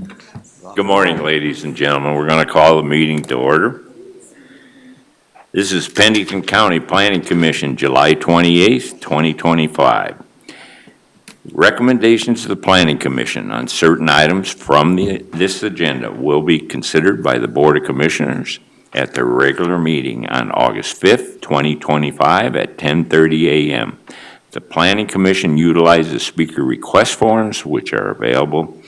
Good morning, ladies and gentlemen. We're going to call the meeting to order. This is Pennington County Planning Commission, July 28th, 2025. Recommendations to the Planning Commission on certain items from this agenda will be considered by the Board of Commissioners at their regular meeting on August 5th, 2025 at 10:30 a.m. The Planning Commission utilizes speaker request forms, which are available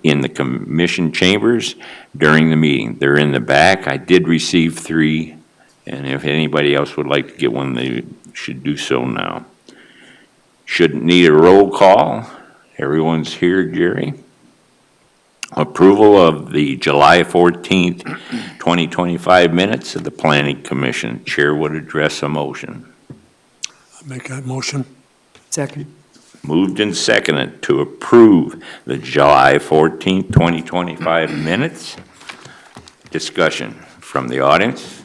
in the commission chambers during the meeting. They're in the back. I did receive 3, and if anybody else would like to get one, they should do so now. Shouldn't need a roll call. Everyone's here, Jerry. Approval of the July 14th, 2025 minutes of the Planning Commission. Chair would address a motion. I make that motion. Second. Moved and seconded to approve the July 14th, 2025 minutes. Discussion from the audience,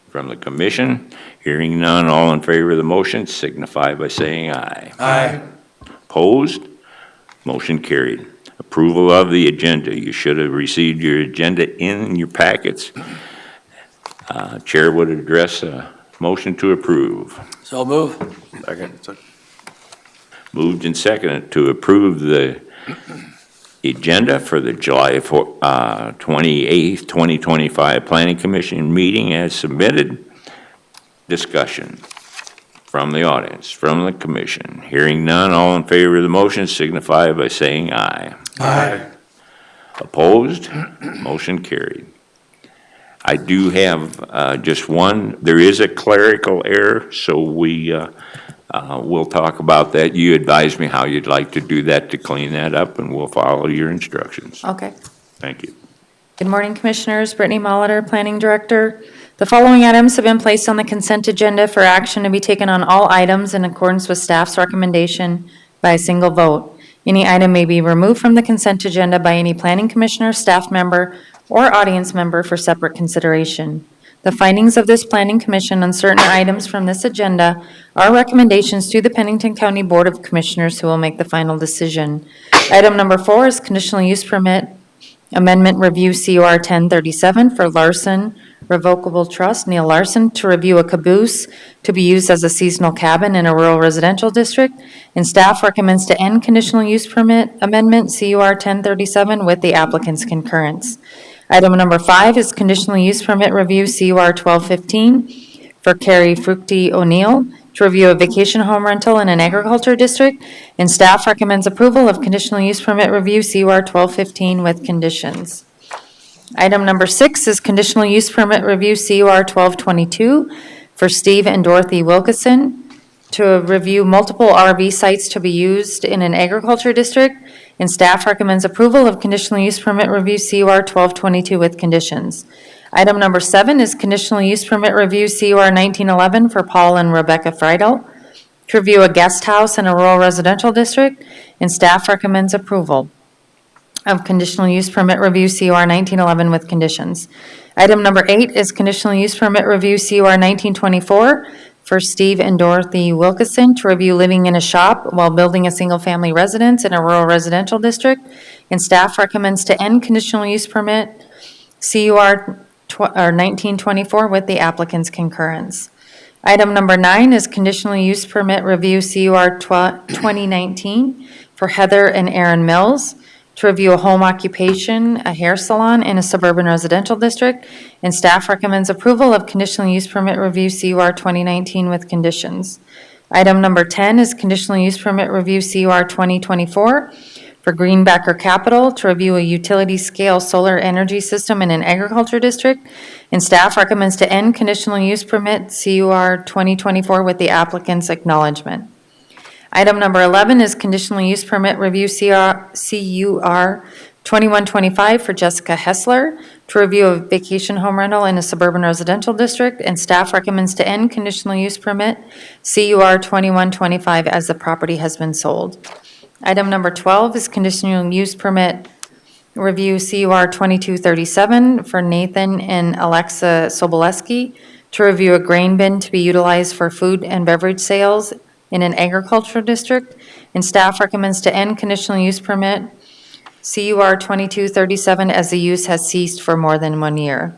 from the commission. Hearing none, all in favor of the motion signify by saying aye. Aye. Opposed? Motion carried. Approval of the agenda. You should have received your agenda in your packets. Chair would address a motion to approve. So move. Second. Moved and seconded to approve the agenda for the July 28th, 2025 Planning Commission meeting as submitted. Discussion from the audience, from the commission. Hearing none, all in favor of the motion signify by saying aye. Aye. Opposed? Motion carried. I do have just one. There is a clerical error, so we'll talk about that. You advise me how you'd like to do that to clean that up, and we'll follow your instructions. Okay. Thank you. Good morning, Commissioners. Brittany Molitor, Planning Director. The following items have been placed on the consent agenda for action to be taken on all items in accordance with staff's recommendation by a single vote. Any item may be removed from the consent agenda by any Planning Commissioner, staff member, or audience member for separate consideration. The findings of this Planning Commission on certain items from this agenda are recommendations to the Pennington County Board of Commissioners, who will make the final decision. Item number 4 is conditional use permit amendment review COR 1037 for Larson Revocable Trust, Neil Larson, to review a caboose to be used as a seasonal cabin in a rural residential district, and staff recommends to end conditional use permit amendment CUR 1037 with the applicant's concurrence. Item number 5 is conditional use permit review CUR 1215 for Carrie Fructi O'Neill to review a vacation home rental in an agriculture district, and staff recommends approval of conditional use permit review CUR 1215 with conditions. Item number 6 is conditional use permit review CUR 1222 for Steve and Dorothy Wilkeson to review multiple RV sites to be used in an agriculture district, and staff recommends approval of conditional use permit review CUR 1222 with conditions. Item number 7 is conditional use permit review CUR 1911 for Paul and Rebecca Friedel to review a guest house in a rural residential district, and staff recommends approval of conditional use permit review CUR 1911 with conditions. Item number 8 is conditional use permit review CUR 1924 for Steve and Dorothy Wilkeson to review living in a shop while building a single-family residence in a rural residential district, and staff recommends to end conditional use permit CUR 1924 with the applicant's concurrence. Item number 9 is conditional use permit review CUR 2019 for Heather and Aaron Mills to review a home occupation, a hair salon in a suburban residential district, and staff recommends approval of conditional use permit review CUR 2019 with conditions. Item number 10 is conditional use permit review CUR 2024 for Greenbacker Capital to review a utility scale solar energy system in an agriculture district, and staff recommends to end conditional use permit CUR 2024 with the applicant's acknowledgement. Item number 11 is conditional use permit review CUR 2125 for Jessica Hessler to review a vacation home rental in a suburban residential district, and staff recommends to end conditional use permit CUR 2125 as the property has been sold. Item number 12 is conditional use permit review CUR 2237 for Nathan and Alexa Soboleski to review a grain bin to be utilized for food and beverage sales in an agricultural district, and staff recommends to end conditional use permit CUR 2237, as the use has ceased for more than 1 year.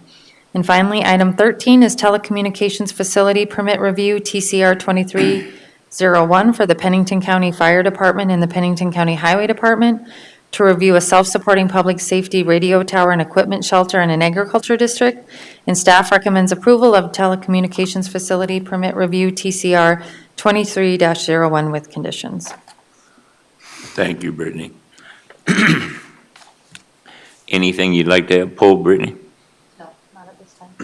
And finally, item 13 is telecommunications facility permit review, TCR 2301, for the Pennington County Fire Department and the Pennington County Highway Department to review a self-supporting public safety radio tower and equipment shelter in an agriculture district. And staff recommends approval of telecommunications facility permit review, TCR 23-01, with conditions. Thank you, Brittany. Anything you'd like to have pulled, Brittany? No, not at this time.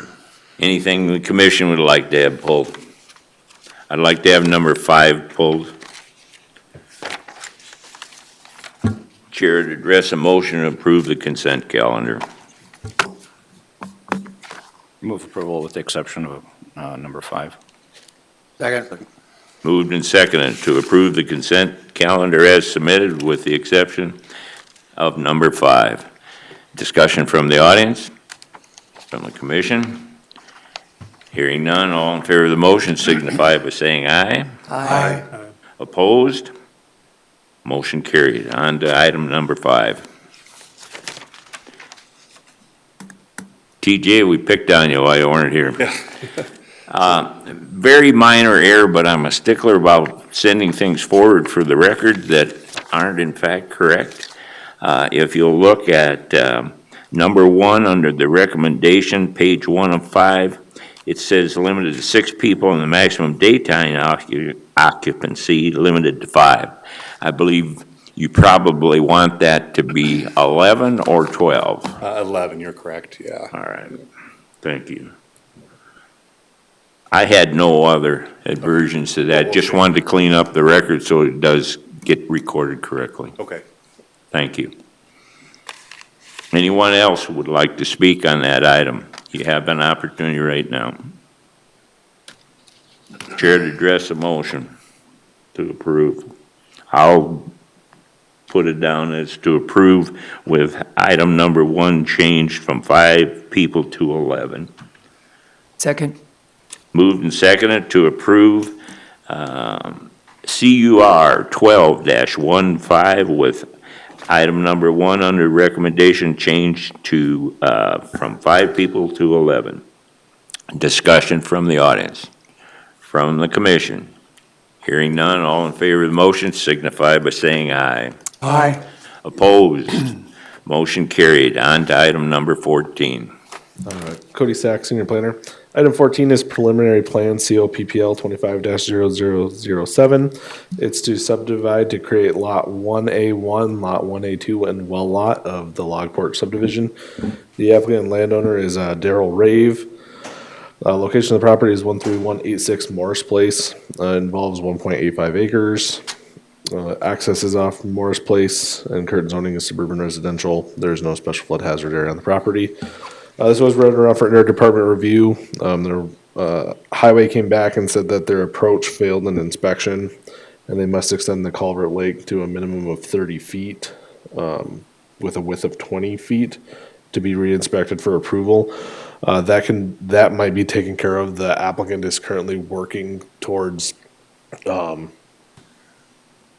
Anything the commission would like to have pulled? I'd like to have number 5 pulled. Chair to address a motion to approve the consent calendar. Move approval with the exception of number 5. Second. Moved and seconded to approve the consent calendar as submitted with the exception of number 5. Discussion from the audience, from the commission. Hearing none, all in favor of the motion signify by saying aye. Aye. Opposed? Motion carried. On to item number 5. TJ, we picked on you while you weren't here. Very minor error, but I'm a stickler about sending things forward for the record that aren't in fact correct. If you'll look at number 1 under the recommendation, page 1 of 5, it says limited to 6 people and the maximum daytime occupancy limited to 5. I believe you probably want that to be 11 or 12. 11, you're correct, yeah. All right, thank you. I had no other aversions to that, just wanted to clean up the record so it does get recorded correctly. Okay. Thank you. Anyone else would like to speak on that item? You have an opportunity right now. Chair to address a motion to approve. I'll put it down as to approve with item number 1 changed from 5 people to 11. Second. Moved and seconded to approve CUR 12-15 with item number 1 under recommendation changed to from 5 people to 11. Discussion from the audience, from the commission. Hearing none, all in favor of the motion signify by saying aye. Aye. Opposed? Motion carried. On to item number 14. Cody Sack, Senior Planner. Item 14 is preliminary plan COPPL 25-0007. It's to subdivide to create Lot 1A1, Lot 1A2, and well lot of the Logport subdivision. The applicant and landowner is Daryl Rave. Location of the property is 13186 Morris Place. Involves 1.85 acres. Access is off Morris Place, and current zoning is suburban residential. There is no special flood hazard area on the property. This was read around for interdepartment review. Their highway came back and said that their approach failed an inspection, and they must extend the culvert lake to a minimum of 30 feet with a width of 20 feet to be re-inspected for approval. That might be taken care of. The applicant is currently working towards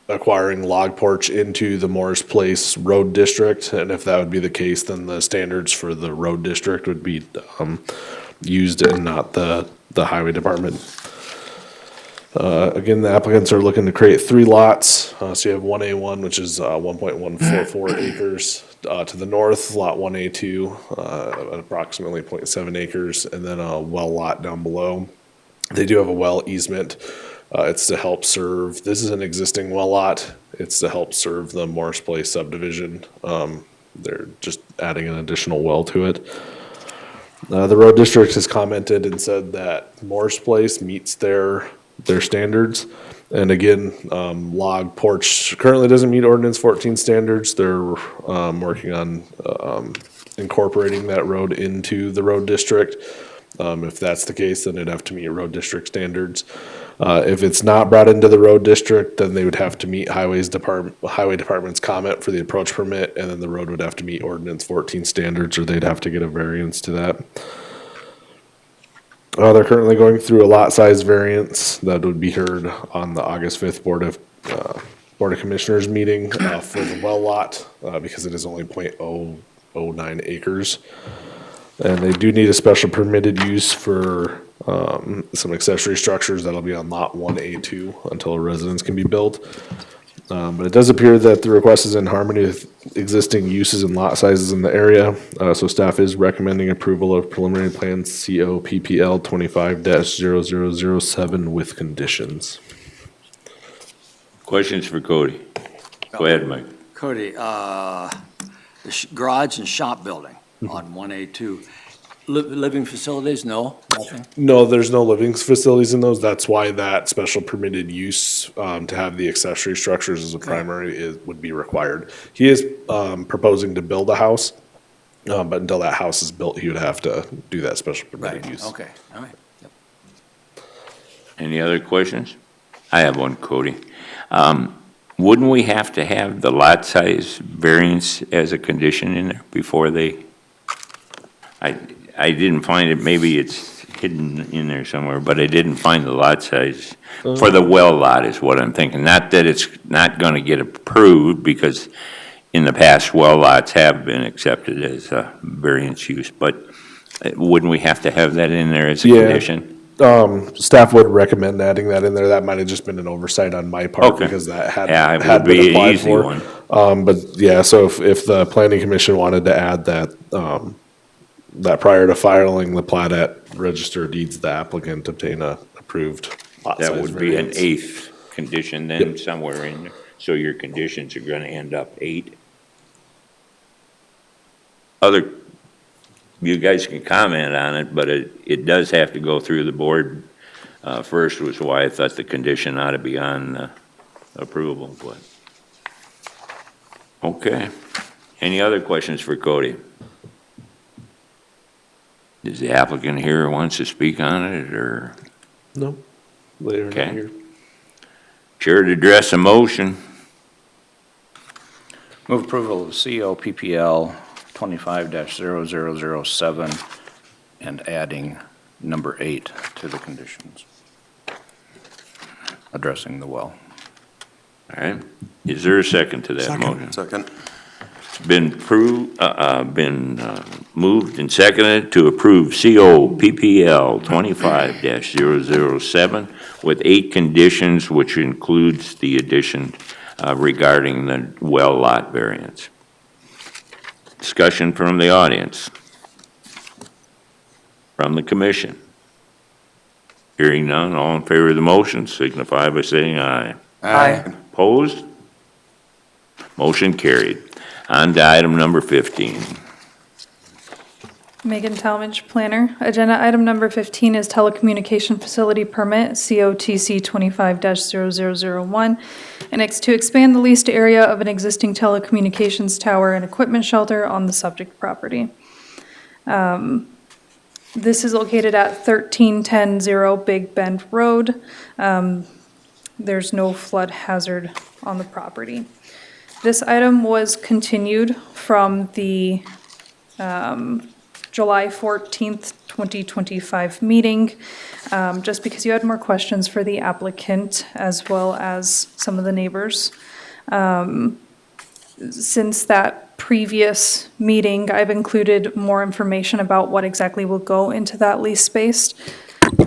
acquiring log porch into the Morris Place Road District, and if that would be the case, then the standards for the road district would be used and not the highway department. Again, the applicants are looking to create 3 lots. So you have 1A1, which is 1.144 acres to the north, lot 1A2 at approximately 0.7 acres, and then a well lot down below. They do have a well easement. It's to help serve, this is an existing well lot. It's to help serve the Morris Place subdivision. They're just adding an additional well to it. The road district has commented and said that Morris Place meets their standards. And again, log porch currently doesn't meet ordinance 14 standards. They're working on incorporating that road into the road district. If that's the case, then it'd have to meet road district standards. If it's not brought into the road district, then they would have to meet highway department's comment for the approach permit, and then the road would have to meet ordinance 14 standards, or they'd have to get a variance to that. They're currently going through a lot size variance that would be heard on the August 5th Board of Commissioners meeting for the well lot because it is only 0.009 acres. And they do need a special permitted use for some accessory structures that'll be on lot 1A2 until a residence can be built. But it does appear that the request is in harmony with existing uses and lot sizes in the area. So staff is recommending approval of preliminary plan COPPL 25-0007 with conditions. Questions for Cody? Go ahead, Mike. Cody, the garage and shop building on 1A2, living facilities, no, nothing? No, there's no living facilities in those. That's why that special permitted use to have the accessory structures as a primary would be required. He is proposing to build a house, but until that house is built, he would have to do that special permitted use. Okay, all right. Yep. Any other questions? I have one, Cody. Wouldn't we have to have the lot size variance as a condition in there before they? I didn't find it, maybe it's hidden in there somewhere, but I didn't find the lot size for the well lot is what I'm thinking. Not that it's not gonna get approved, because in the past, well lots have been accepted as a variance use, but wouldn't we have to have that in there as a Yeah. condition? Staff would recommend adding that in there. That might have just been an oversight on my part Okay. because that Yeah, it had would be been an applied easy for. one. But yeah, so if the planning commission wanted to add that, that prior to filing the plat at Register of Deeds, the applicant obtain a approved lot size That would be an variance. eighth condition then, Yep. somewhere in there. So your conditions are gonna end up 8. You guys can comment on it, but it does have to go through the board first, was why I thought the condition ought to be on approval, but. Okay. Any other questions for Cody? Is the applicant here who wants to speak on it, or No, later in the Okay. year. chair to address a motion? Move approval of COPPL 25-0007 and adding number 8 to the conditions. Addressing the well. All right. Is there a second to that motion? Second. It's been moved and seconded to approve COPPL 25-007 with 8 conditions, which includes the addition regarding the well lot variance. Discussion from the audience. From the commission. Hearing none, all in favor of the motion signify by saying aye. Aye. Opposed? Motion carried. On to item number 15. Megan Talmadge, Planner. Agenda item number 15 is telecommunication facility permit, COTC 25-0001. And it's to expand the leased area of an existing telecommunications tower and equipment shelter on the subject property. This is located at 13100 Big Bend Road. There's no flood hazard on the property. This item was continued from the July 14th, 2025 meeting, just because you had more questions for the applicant as well as some of the neighbors. Since that previous meeting, I've included more information about what exactly will go into that lease space.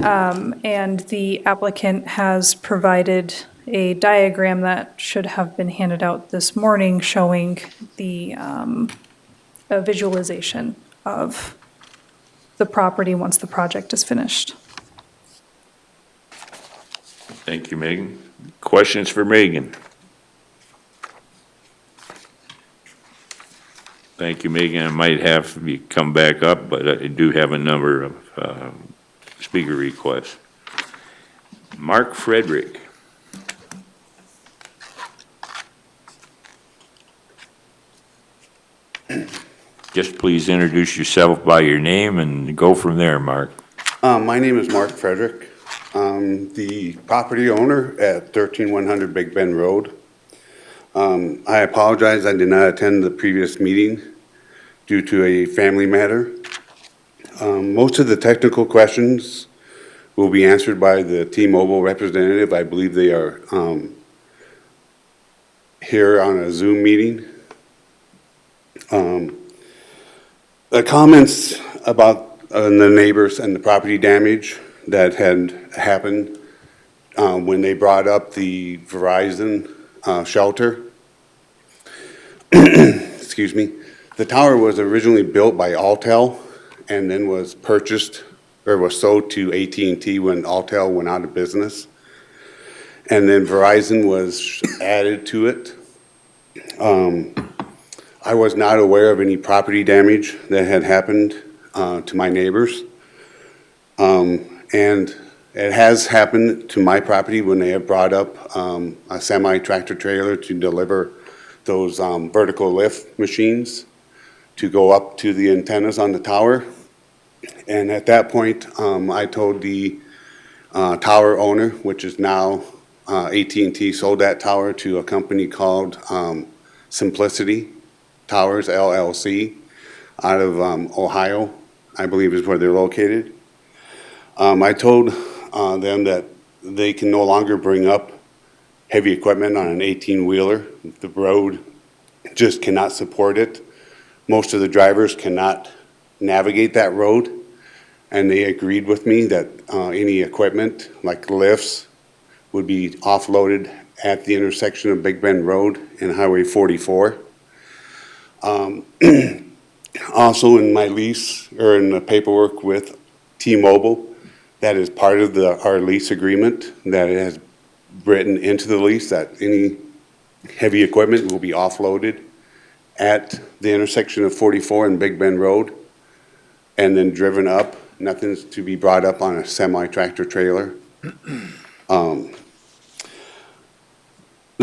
And the applicant has provided a diagram that should have been handed out this morning showing the a visualization of the property once the project is finished. Thank you, Megan. Questions for Megan? Thank you, Megan. I might have you come back up, but I do have a number of speaker requests. Mark Frederick. Just please introduce yourself by your name and go from there, Mark. My name is Mark Frederick. I'm the property owner at 13100 Big Bend Road. I apologize, I did not attend the previous meeting due to a family matter. Most of the technical questions will be answered by the T-Mobile representative. I believe they are here on a Zoom meeting. The comments about the neighbors and the property damage that had happened when they brought up the Verizon shelter. Excuse me. The tower was originally built by Altel and then was purchased or was sold to AT&T when Altel went out of business. And then Verizon was added to it. I was not aware of any property damage that had happened to my neighbors. And it has happened to my property when they have brought up a semi-tractor trailer to deliver those vertical lift machines to go up to the antennas on the tower. And at that point, I told the tower owner, which is now AT&T, sold that tower to a company called Simplicity Towers LLC out of Ohio, I believe is where they're located. I told them that they can no longer bring up heavy equipment on an 18-wheeler. The road just cannot support it. Most of the drivers cannot navigate that road, and they agreed with me that any equipment, like lifts, would be offloaded at the intersection of Big Bend Road and Highway 44. Also in my lease, or in the paperwork with T-Mobile, that is part of our lease agreement, that it has written into the lease that any heavy equipment will be offloaded at the intersection of 44 and Big Bend Road and then driven up. Nothing's to be brought up on a semi-tractor trailer. The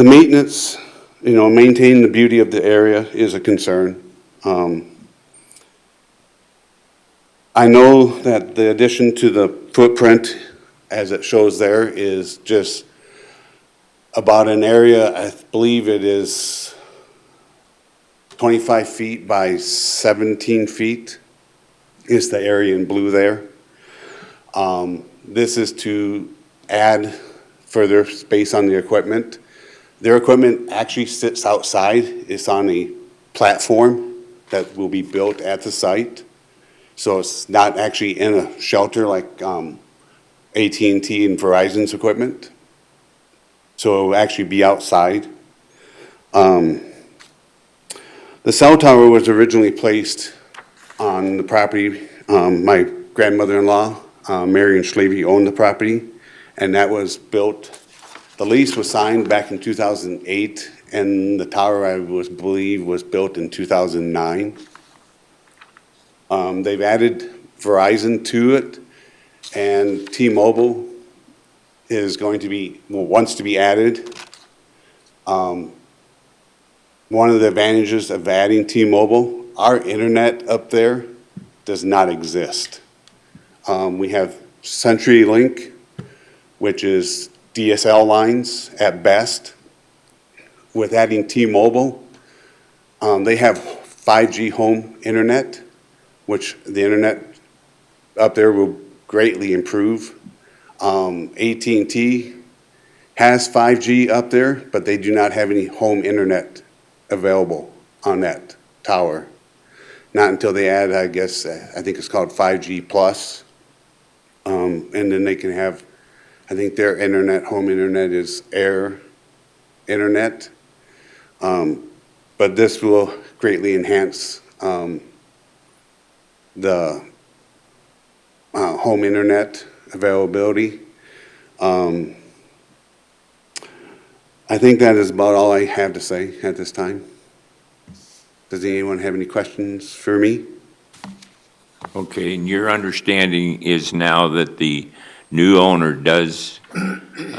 maintenance, maintaining the beauty of the area is a concern. I know that the addition to the footprint, as it shows there, is just about an area, I believe it is 25 feet by 17 feet is the area in blue there. This is to add further space on the equipment. Their equipment actually sits outside. It's on a platform that will be built at the site. So it's not actually in a shelter like AT&T and Verizon's equipment. So it will actually be outside. The cell tower was originally placed on the property. My grandmother-in-law, Marion Schlavey, owned the property, and that was built. The lease was signed back in 2008, and the tower, I believe, was built in 2009. They've added Verizon to it, and T-Mobile is going to be, wants to be added. One of the advantages of adding T-Mobile, our internet up there does not exist. We have CenturyLink, which is DSL lines at best. With adding T-Mobile, they have 5G home internet, which the internet up there will greatly improve. AT&T has 5G up there, but they do not have any home internet available on that tower. Not until they add, I guess, I think it's called 5G Plus. And then they can have, I think their internet, home internet is Air Internet. But this will greatly enhance the home internet availability. I think that is about all I have to say at this time. Does anyone have any questions for me? Okay, and your understanding is now that the new owner does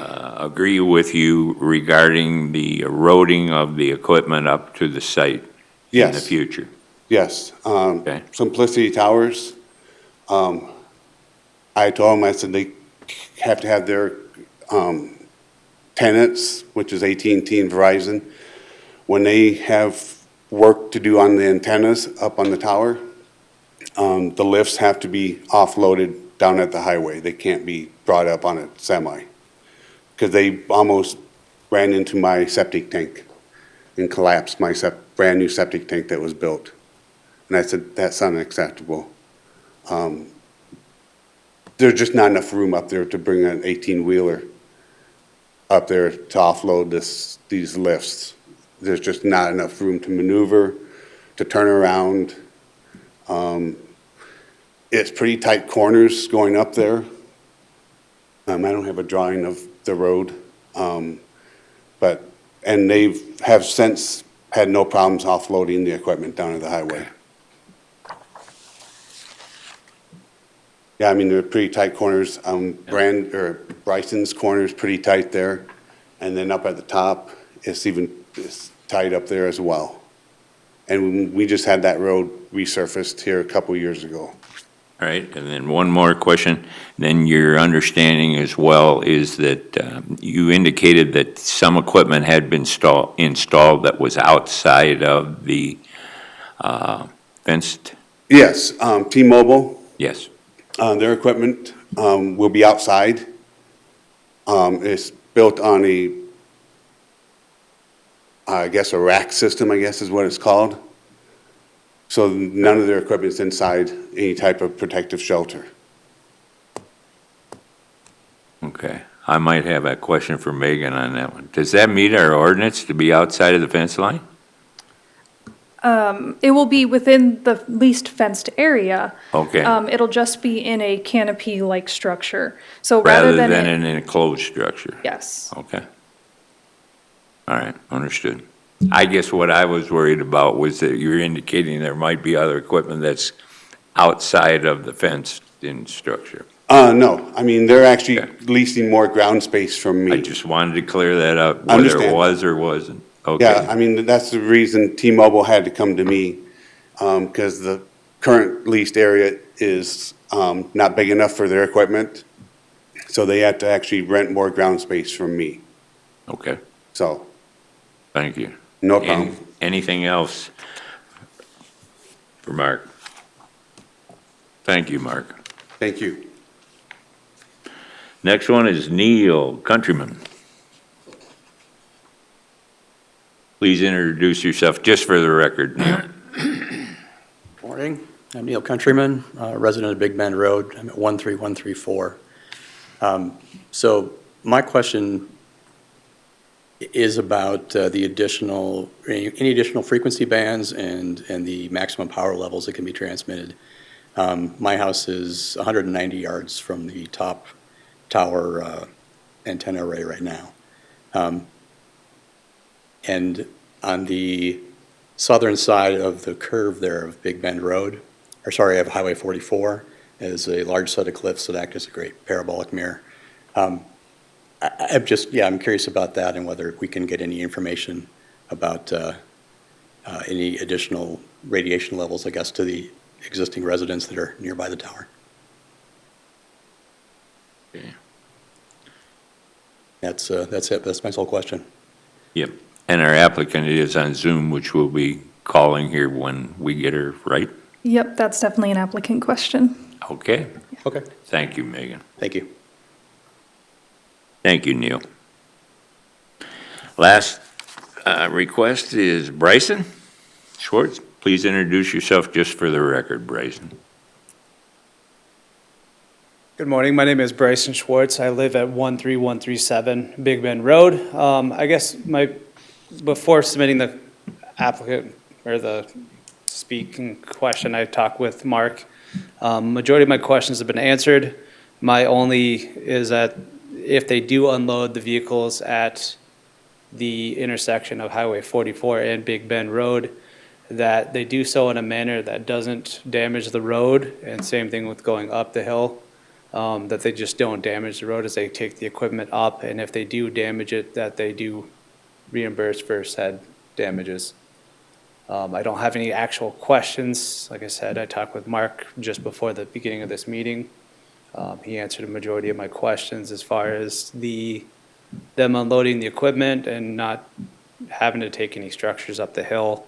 agree with you regarding the eroding of the equipment up to the site in the Yes. future? Yes. Okay. Simplicity Towers, I told them, I said they have to have their tenants, which is AT&T and Verizon, when they have work to do on the antennas up on the tower, the lifts have to be offloaded down at the highway. They can't be brought up on a semi, because they almost ran into my septic tank. and collapsed my brand-new septic tank that was built. And I said, that's unacceptable. There's just not enough room up there to bring an 18-wheeler up there to offload these lifts. There's just not enough room to maneuver, to turn around. It's pretty tight corners going up there. I don't have a drawing of the road, and have since had no problems offloading the equipment down to the highway. Yeah, I mean, they're pretty tight corners. Bryson's corner is pretty tight there. And then up at the top, it's tight up there as well. And we just had that road resurfaced here a couple years ago. All right, and then one more question. Then your understanding as well is that you indicated that some equipment had been installed that was outside of the fenced? Yes, T-Mobile, Yes. their equipment will be outside. It's built on I guess a rack system, I guess is what it's called. So none of their equipment's inside any type of protective shelter. Okay. I might have a question for Megan on that one. Does that meet our ordinance to be outside of the fence line? It will be within the least fenced area. Okay. It'll just be in a canopy-like structure. So rather Rather than. than an enclosed structure? Yes. Okay. All right, understood. I guess what I was worried about was that you're indicating there might be other equipment that's outside of the fenced-in structure. No, I mean, they're actually Okay. leasing more ground space from I me. just wanted to clear that up, I whether it understand. was or wasn't. Yeah, Okay, I mean, that's the reason T-Mobile had to come to me, because the current leased area is not big enough for their equipment. So they had to actually rent more ground space from me. okay, So, thank you. no problem. Anything else for Mark? Thank you, Mark. Thank you. Next one is Neil Countryman. Please introduce yourself, just for the record, Neil. Morning, I'm Neil Countryman, resident of Big Bend Road. I'm at 13134. So my question is about any additional frequency bands and the maximum power levels that can be transmitted. My house is 190 yards from the top tower antenna array right now. And on the southern side of the curve there of Big Bend Road, of Highway 44, is a large set of cliffs that act as a great parabolic mirror. I'm curious about that and whether we can get any information about any additional radiation levels, I guess, to the existing residents that are nearby the tower. Okay. That's it. That's my sole question. Yep, and our applicant is on Zoom, which we'll be calling here when we get her, right? Yep, that's definitely an applicant question. Okay, Okay. thank you, Megan. Thank you. Thank you, Neil. Last request is Bryson Schwartz. Please introduce yourself just for the record, Bryson. Good morning. My name is Bryson Schwartz. I live at 13137 Big Bend Road. I guess before submitting the applicant or the speaking question, I talked with Mark. Majority of my questions have been answered. My only is that if they do unload the vehicles at the intersection of Highway 44 and Big Bend Road, that they do so in a manner that doesn't damage the road, and same thing with going up the hill. That they just don't damage the road as they take the equipment up, and if they do damage it, that they do reimburse for said damages. I don't have any actual questions. Like I said, I talked with Mark just before the beginning of this meeting. He answered a majority of my questions as far as them unloading the equipment and not having to take any structures up the hill.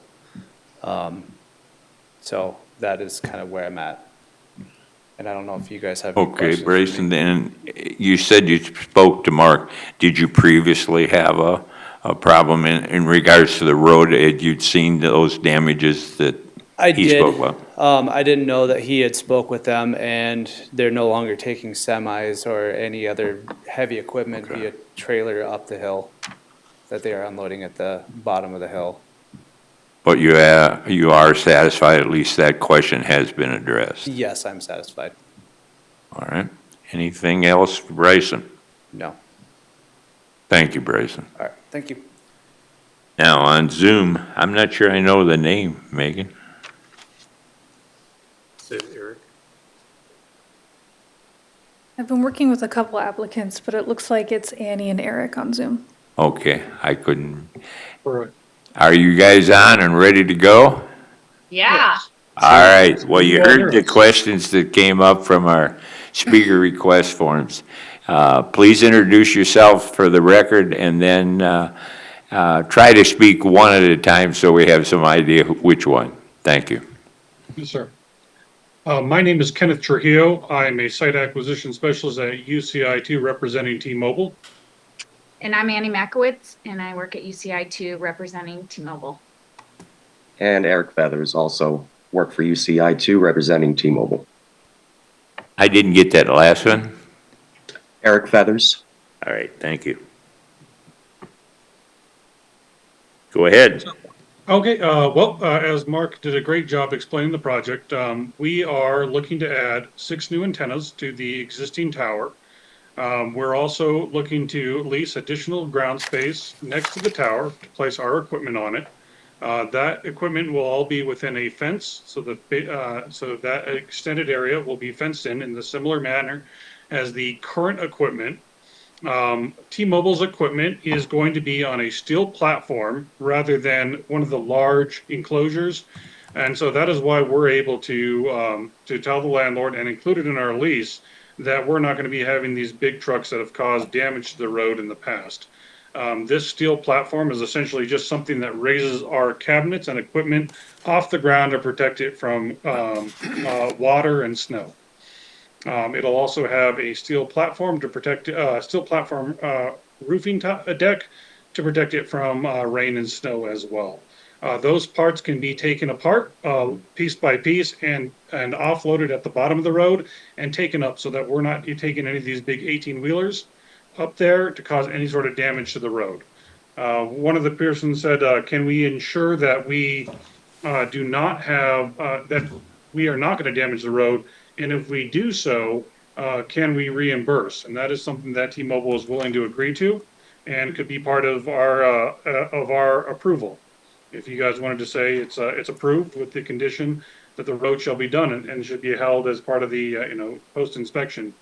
So that is kind of where I'm at. And I don't know if you guys have any Okay, questions. Bryson, and you said you spoke to Mark. Did you previously have a problem in regards to the road? You'd seen those damages that I he did. spoke about? I didn't know that he had spoke with them, and they're no longer taking semis or any other heavy equipment via trailer up the hill, that they are unloading at the bottom of the hill. But you are satisfied, at least that question has been addressed? Yes, I'm satisfied. All right. Anything else, Bryson? No. Thank you, Bryson. All right, thank you. Now, on Zoom, I'm not sure I know the name, Megan. Is it Eric? I've been working with a couple applicants, but it looks like it's Annie and Eric on Zoom. Okay, I couldn't. Right. Are you guys on and ready to go? Yeah. All right, well, you heard the questions that came up from our speaker request forms. Please introduce yourself for the record, and then try to speak one at a time so we have some idea which one. Thank you. Yes, sir. My name is Kenneth Trujillo. I'm a site acquisition specialist at UCI2 representing T-Mobile. And I'm Annie Makowitz, and I work at UCI2 representing T-Mobile. And Eric Feathers, also work for UCI2 representing T-Mobile. I didn't get that last one. Eric Feathers. All right, thank you. Go ahead. Okay, as Mark did a great job explaining the project, we are looking to add 6 new antennas to the existing tower. We're also looking to lease additional ground space next to the tower to place our equipment on it. That equipment will all be within a fence, so that extended area will be fenced in the similar manner as the current equipment. T-Mobile's equipment is going to be on a steel platform rather than one of the large enclosures. And so that is why we're able to tell the landlord and include it in our lease that we're not going to be having these big trucks that have caused damage to the road in the past. This steel platform is essentially just something that raises our cabinets and equipment off the ground to protect it from water and snow. It'll also have a steel platform to protect roofing deck to protect it from rain and snow as well. Those parts can be taken apart piece by piece and offloaded at the bottom of the road and taken up so that we're not taking any of these big 18-wheelers up there to cause any sort of damage to the road. One of the persons said, can we ensure that we do not have, that we are not going to damage the road? And if we do so, can we reimburse? And that is something that T-Mobile is willing to agree to and could be part of our approval. If you guys wanted to say it's approved with the condition that the road shall be done and should be held as part of the post-inspection,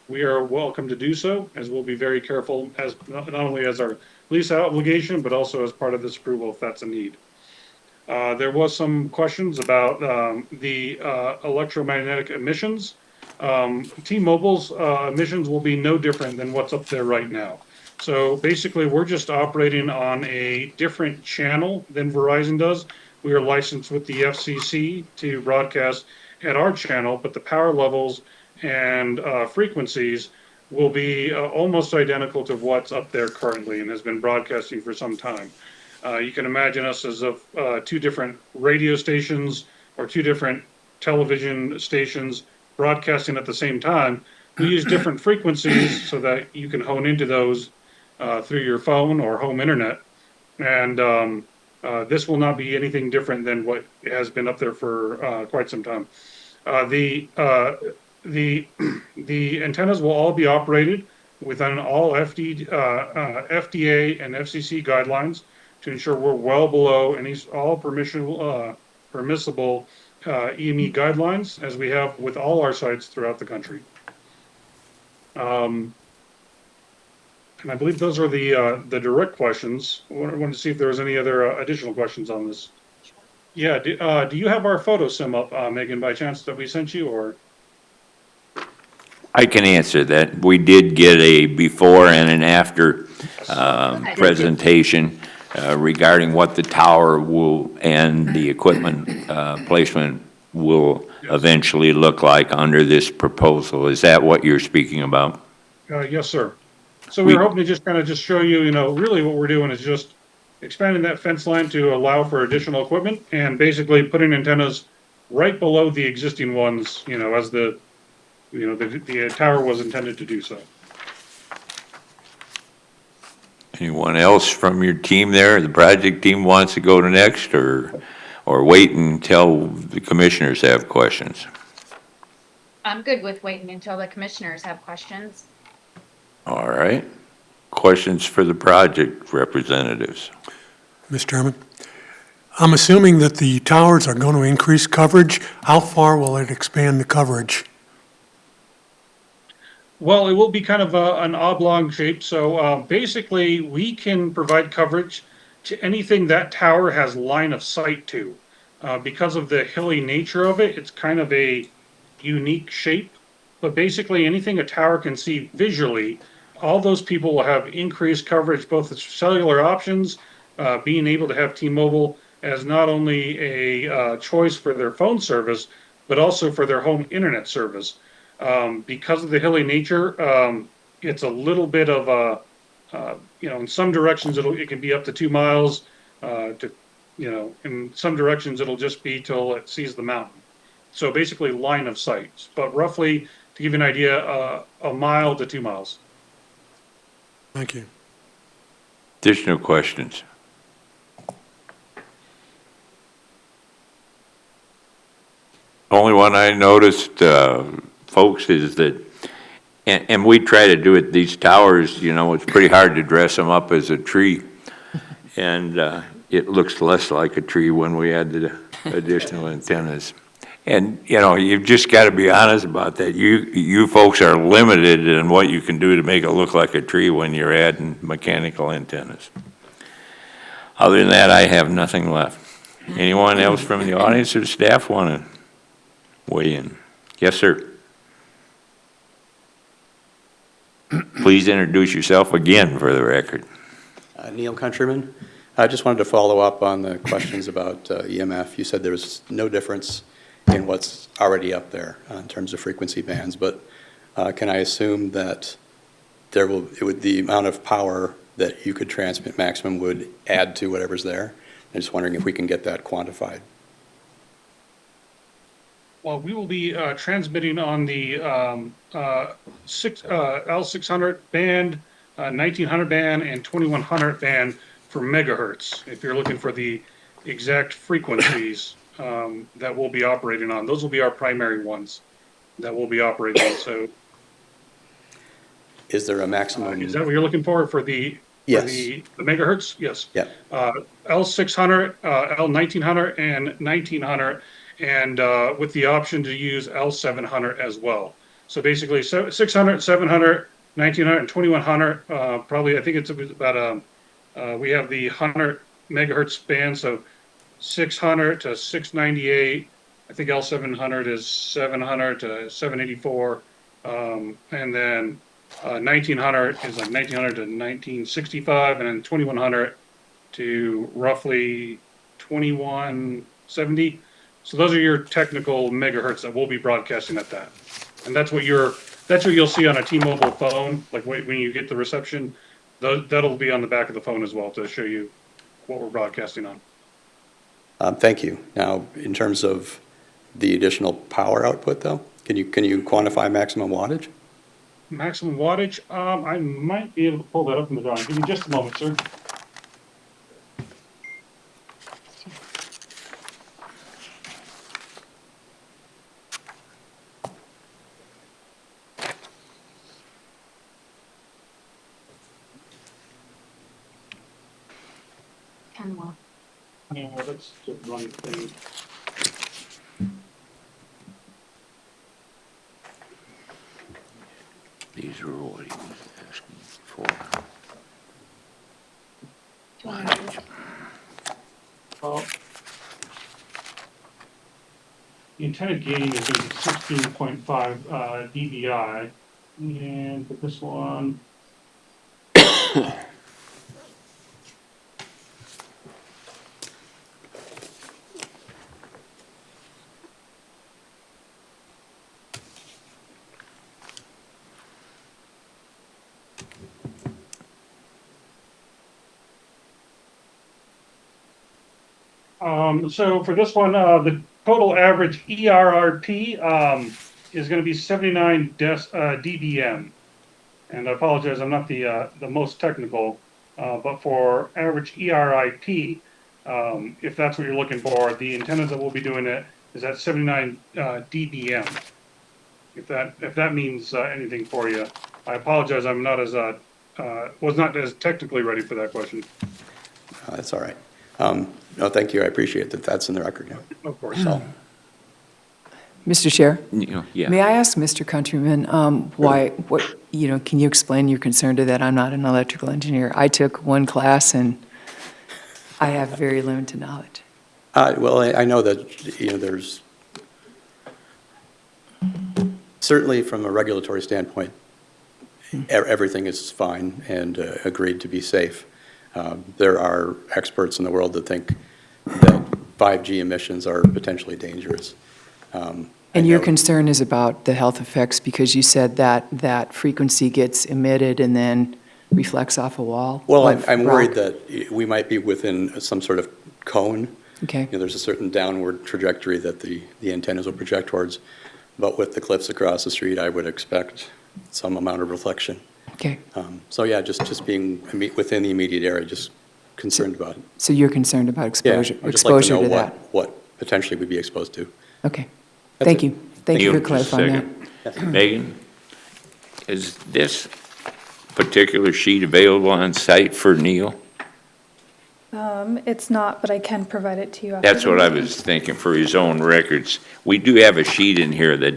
we are welcome to do so, as we'll be very careful as not only as our lease obligation, but also as part of this approval if that's a need. There was some questions about the electromagnetic emissions. T-Mobile's emissions will be no different than what's up there right now. So basically, we're just operating on a different channel than Verizon does. We are licensed with the FCC to broadcast at our channel, but the power levels and frequencies will be almost identical to what's up there currently and has been broadcasting for some time. You can imagine us as two different radio stations or two different television stations broadcasting at the same time. We use different frequencies so that you can hone into those through your phone or home internet. And this will not be anything different than what has been up there for quite some time. The antennas will all be operated within all FDA and FCC guidelines to ensure we're well below all permissible EME guidelines, as we have with all our sites throughout the country. And I believe those are the direct questions. I wanted to see if there was any other additional questions on this. Yeah, do you have our photo sim up, Megan, by chance that we sent you, or? I can answer that. We did get a before and an after presentation regarding what the tower will and the equipment placement will eventually look like under this proposal. Is that what you're speaking about? Yes, sir. So we were hoping to just kind of just show you, really what we're doing is just expanding that fence line to allow for additional equipment and basically putting antennas right below the existing ones, as the tower was intended to do so. Anyone else from your team there, the project team wants to go to next, or wait until the commissioners have questions? I'm good with waiting until the commissioners have questions. All right. Questions for the project representatives? Mr. Chairman, I'm assuming that the towers are going to increase coverage. How far will it expand the coverage? Well, it will be kind of an oblong shape. So basically, we can provide coverage to anything that tower has line of sight to. Because of the hilly nature of it, it's kind of a unique shape. But basically, anything a tower can see visually, all those people will have increased coverage, both the cellular options, being able to have T-Mobile as not only a choice for their phone service, but also for their home internet service. Because of the hilly nature, it's a little bit of in some directions it can be up to 2 miles. In some directions it'll just be till it sees the mountain. So basically line of sight, but roughly to give you an idea, a mile to 2 miles. Thank you. Additional questions? Only one I noticed, folks, is that, and we try to do it, these towers, it's pretty hard to dress them up as a tree. And it looks less like a tree when we add the additional antennas. And, you've just got to be honest about that. You folks are limited in what you can do to make it look like a tree when you're adding mechanical antennas. Other than that, I have nothing left. Anyone else from the audience or the staff want to weigh in? Yes, sir. Please introduce yourself again for the record. Neil Countryman. I just wanted to follow up on the questions about EMF. You said there was no difference in what's already up there in terms of frequency bands, but can I assume that the amount of power that you could transmit maximum would add to whatever's there? I'm just wondering if we can get that quantified. Well, we will be transmitting on the L600 band, 1900 band, and 2100 band for megahertz. If you're looking for the exact frequencies that we'll be operating on, those will be our primary ones that we'll be operating on. So, is there a maximum? Is that what you're looking for the? Yes. For the megahertz? Yes. Yeah. L600, L1900, and 1900. And with the option to use L700 as well. So basically 600, 700, 1900, and 2100, probably I think it's about, we have the 100 megahertz band, so 600 to 698, I think L700 is 700 to 784, and then 1900 is like 1900 to 1965, and then 2100 to roughly 2170. So those are your technical megahertz that we'll be broadcasting at that. And that's what you'll see on a T-Mobile phone, like when you get the reception, that'll be on the back of the phone as well to show you what we're broadcasting on. Thank you. Now, in terms of the additional power output though, can you quantify maximum wattage? Maximum wattage, I might be able to pull that up in the drawing. Give me just a moment, sir. Yeah, that's the wrong thing. These are what he was asking for. Well, the intended gain is going to be 16.5 dBi, and for this one, So for this one, the total average ERRP, is gonna be 79 dBm. And I apologize, I'm not the most technical, but for average ERIP, if that's what you're looking for, the antennas that we'll be doing it is at 79 dBm. If that means anything for you. I apologize, I'm not as, was not as technically ready for that question. That's all right. No, thank you. I appreciate that. That's in the record. Yeah. Of course. So, Mr. Chair, Yeah. may I ask Mr. Countryman, can you explain your concern to that? I'm not an electrical engineer. I took one class and I have very limited knowledge. well, I know that, there's certainly from a regulatory standpoint, everything is fine and agreed to be safe. There are experts in the world that think that 5G emissions are potentially dangerous. And your concern is about the health effects because you said that that frequency gets emitted and then reflects off a wall? Well, of I'm worried rock? that we might be within some sort of cone. Okay. There's a certain downward trajectory that the antennas will project towards. But with the cliffs across the street, I would expect some amount of reflection. Okay. So yeah, just being within the immediate area, just concerned about it. So you're concerned about Yeah, exposure, I'd just like exposure to know that? what potentially we'd be exposed to. Okay. That's Thank it. you. Thank you for Just a clarifying that. second. Megan, is this particular sheet available on site for Neil? It's not, but I can provide it to you after. That's the what I meeting. was thinking for his own records. We do have a sheet in here that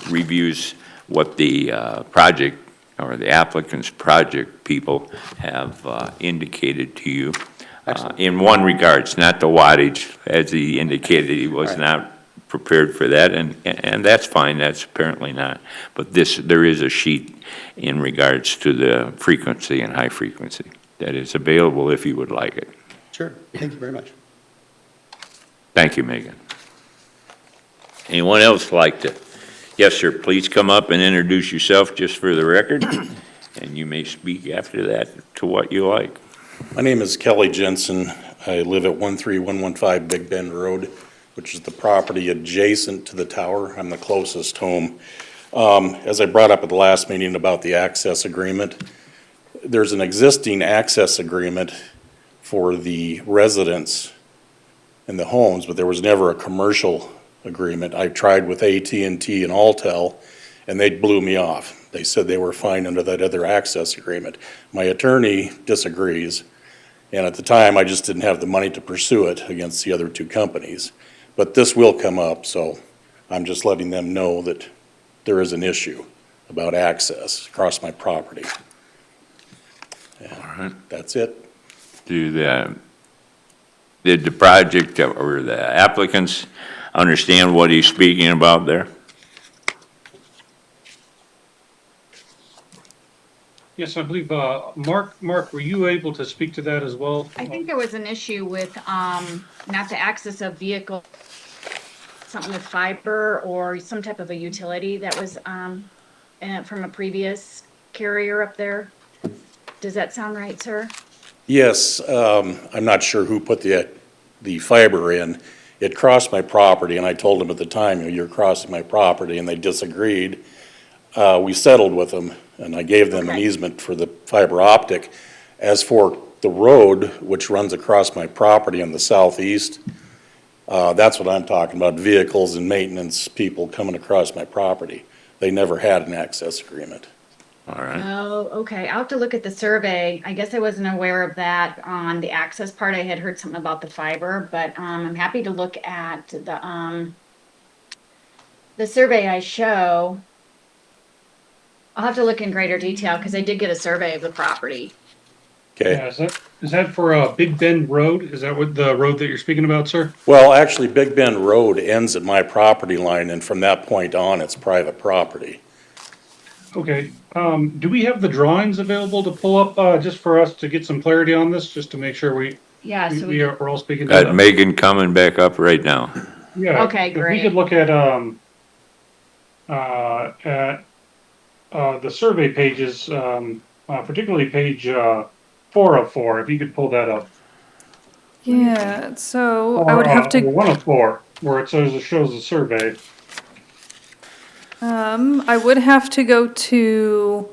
reviews what the project or the applicant's project people have indicated to you. In one regards, not the wattage, as he indicated, he was Right. not prepared for that, and that's fine, that's apparently not. But there is a sheet in regards to the frequency and high frequency that is available if you would like it. Sure, thank you very much. Thank you, Megan. Anyone else like to? Yes, sir, please come up and introduce yourself just for the record, and you may speak after that to what you like. My name is Kelly Jensen. I live at 13115 Big Bend Road, which is the property adjacent to the tower. I'm the closest home. As I brought up at the last meeting about the access agreement, there's an existing access agreement for the residents and the homes, but there was never a commercial agreement. I tried with AT&T and Alltel, and they blew me off. They said they were fine under that other access agreement. My attorney disagrees, and at the time, I just didn't have the money to pursue it against the other two companies. But this will come up, so I'm just letting them know that there is an issue about access across my property. All right. That's it. Did the project or the applicants understand what he's speaking about there? Yes, I believe, Mark, were you able to speak to that as well? I think there was an issue with, not the access of vehicle, something with fiber or some type of a utility that was, from a previous carrier up there. Does that sound right, sir? Yes, I'm not sure who put the fiber in. It crossed my property, and I told them at the time, you're crossing my property, and they disagreed. We settled with them, and I gave them an Okay. easement for the fiber optic. As for the road, which runs across my property in the southeast, that's what I'm talking about, vehicles and maintenance people coming across my property. They never had an access agreement. All right. Oh, okay. I'll have to look at the survey. I guess I wasn't aware of that on the access part. I had heard something about the fiber, but I'm happy to look at the survey I show. I'll have to look in greater detail because I did get a survey of the property. Okay? Yeah, is that for Big Bend Road? Is that what the road that you're speaking about, sir? Well, actually, Big Bend Road ends at my property line, and from that point on, it's private property. Okay, do we have the drawings available to pull up, just for us to get some clarity on this, just to make sure Yeah, so we're all speaking? Got Megan coming back up right now. Yeah. Okay, If we great. could look at the survey pages, particularly page 404, if you could pull that up. Yeah, so I would have to, 104, where it says it shows the survey. I would have to go to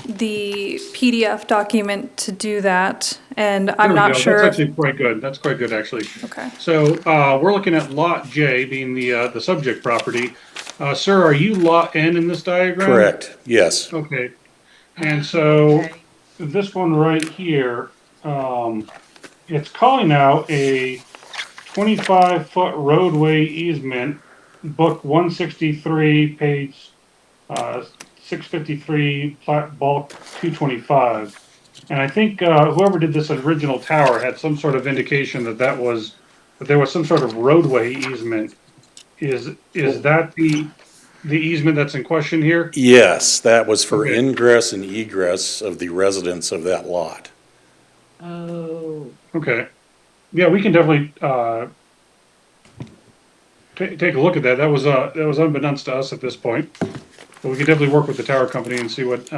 the PDF document to do that, and I'm There we not go. sure. That's actually quite good. That's quite good, actually. Okay. So, we're looking at Lot J being the subject property. Sir, are you Lot N in this diagram? Correct, yes. Okay. And so, Okay. this one right here, it's calling out a 25-foot roadway easement, book 163, page 653, plat bulk 225. And I think whoever did this original tower had some sort of indication that there was some sort of roadway easement. Is that the easement that's in question here? Yes, that was for Okay. ingress and egress of the residents of that lot. Oh, Okay. Yeah, we can definitely take a look at that. That was unbeknownst to us at this point. But we could definitely work with the tower company and see what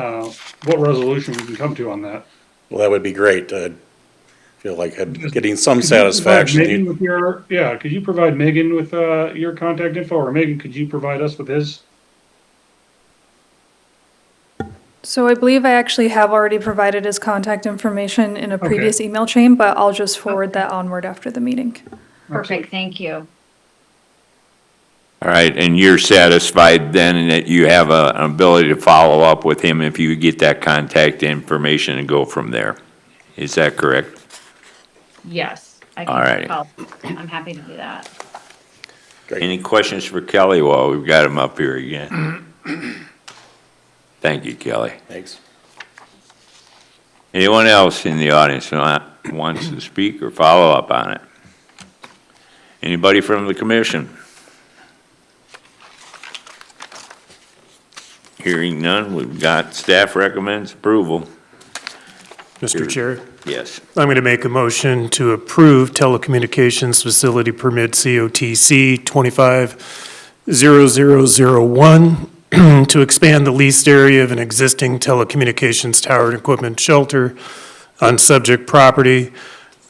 resolution we can come to on that. Well, that would be great. I feel like getting some Could you provide satisfaction. Megan with could you provide Megan with your contact info, or Megan, could you provide us with his? So I believe I actually have already provided his contact information in a Okay. previous email chain, but I'll just forward that onward after the meeting. perfect, thank you. All right, and you're satisfied then that you have an ability to follow up with him if you get that contact information and go from there? Is that correct? Yes, I All righty. can help. I'm happy to do that. Any questions for Kelly while we've got him up here again? Thank you, Kelly. Thanks. Anyone else in the audience who wants to speak or follow up on it? Anybody from the commission? Hearing none, we've got staff recommends approval. Mr. Chair, Yes. I'm going to make a motion to approve telecommunications facility permit COTC 250001 to expand the leased area of an existing telecommunications tower and equipment shelter on subject property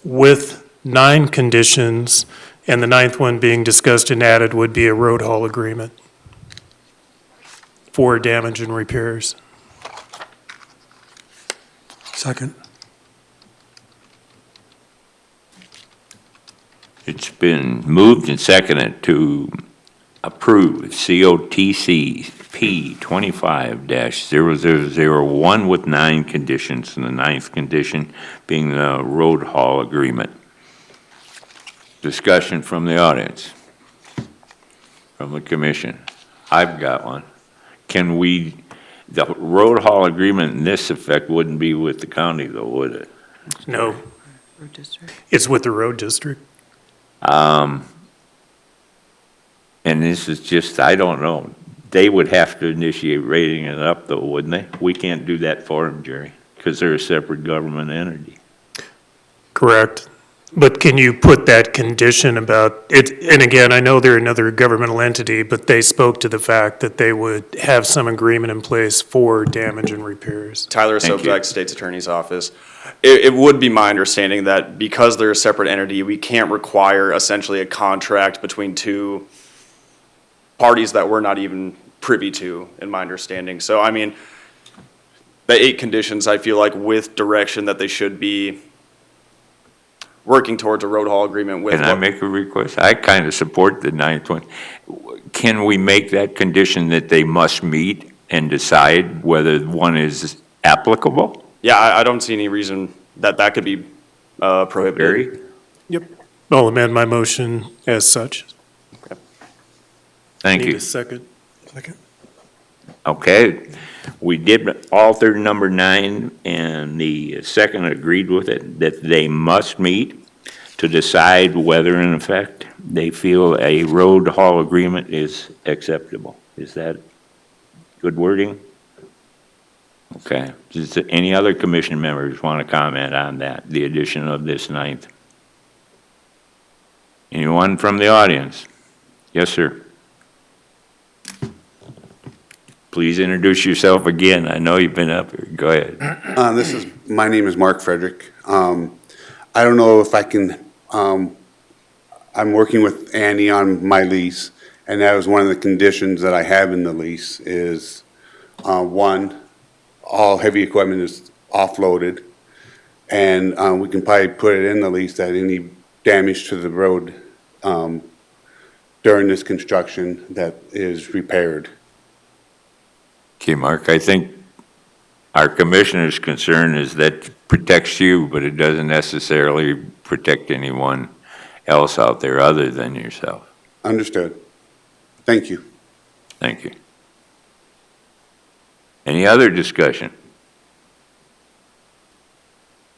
with 9 conditions, and the 9th one being discussed and added would be a road haul agreement for damage and repairs. Second. It's been moved and seconded to approve COTC P 25-0001 with 9 conditions, and the 9th condition being the road haul agreement. Discussion from the audience, from the commission. I've got one. The road haul agreement in this effect wouldn't be with the county though, would it? No. It's with the road district. And this is just, I don't know. They would have to initiate rating it up though, wouldn't they? We can't do that for them, Jerry, because they're a separate government entity. Correct. But can you put that condition about it? And again, I know they're another governmental entity, but they spoke to the fact that they would have some agreement in place for damage and repairs. Tyler Thank you. Sobczak, State's Attorney's Office. It would be my understanding that because they're a separate entity, we can't require essentially a contract between two parties that we're not even privy to, in my understanding. So, I mean, the 8 conditions, I feel like with direction that they should be working towards a road haul agreement with. Can I make a request? I kind of support the 9th one. Can we make that condition that they must meet and decide whether one is applicable? Yeah, I don't see any reason that that could be prohibited. Barry? Yep. I'll amend my motion as such. Thank Need you. a second. Second. Okay, we did alter number 9, and the second agreed with it, that they must meet to decide whether in effect they feel a road haul agreement is acceptable. Is that good wording? Okay, does any other commission members want to comment on that, the addition of this 9th? Anyone from the audience? Yes, sir. Please introduce yourself again. I know you've been up here. Go ahead. My name is Mark Frederick. I don't know if I can I'm working with Annie on my lease, and that was one of the conditions that I have in the lease is, one, all heavy equipment is offloaded, and we can probably put it in the lease that any damage to the road during this construction that is repaired. Okay, Mark, I think our commissioner's concern is that protects you, but it doesn't necessarily protect anyone else out there other than yourself. Understood. Thank you. Thank you. Any other discussion?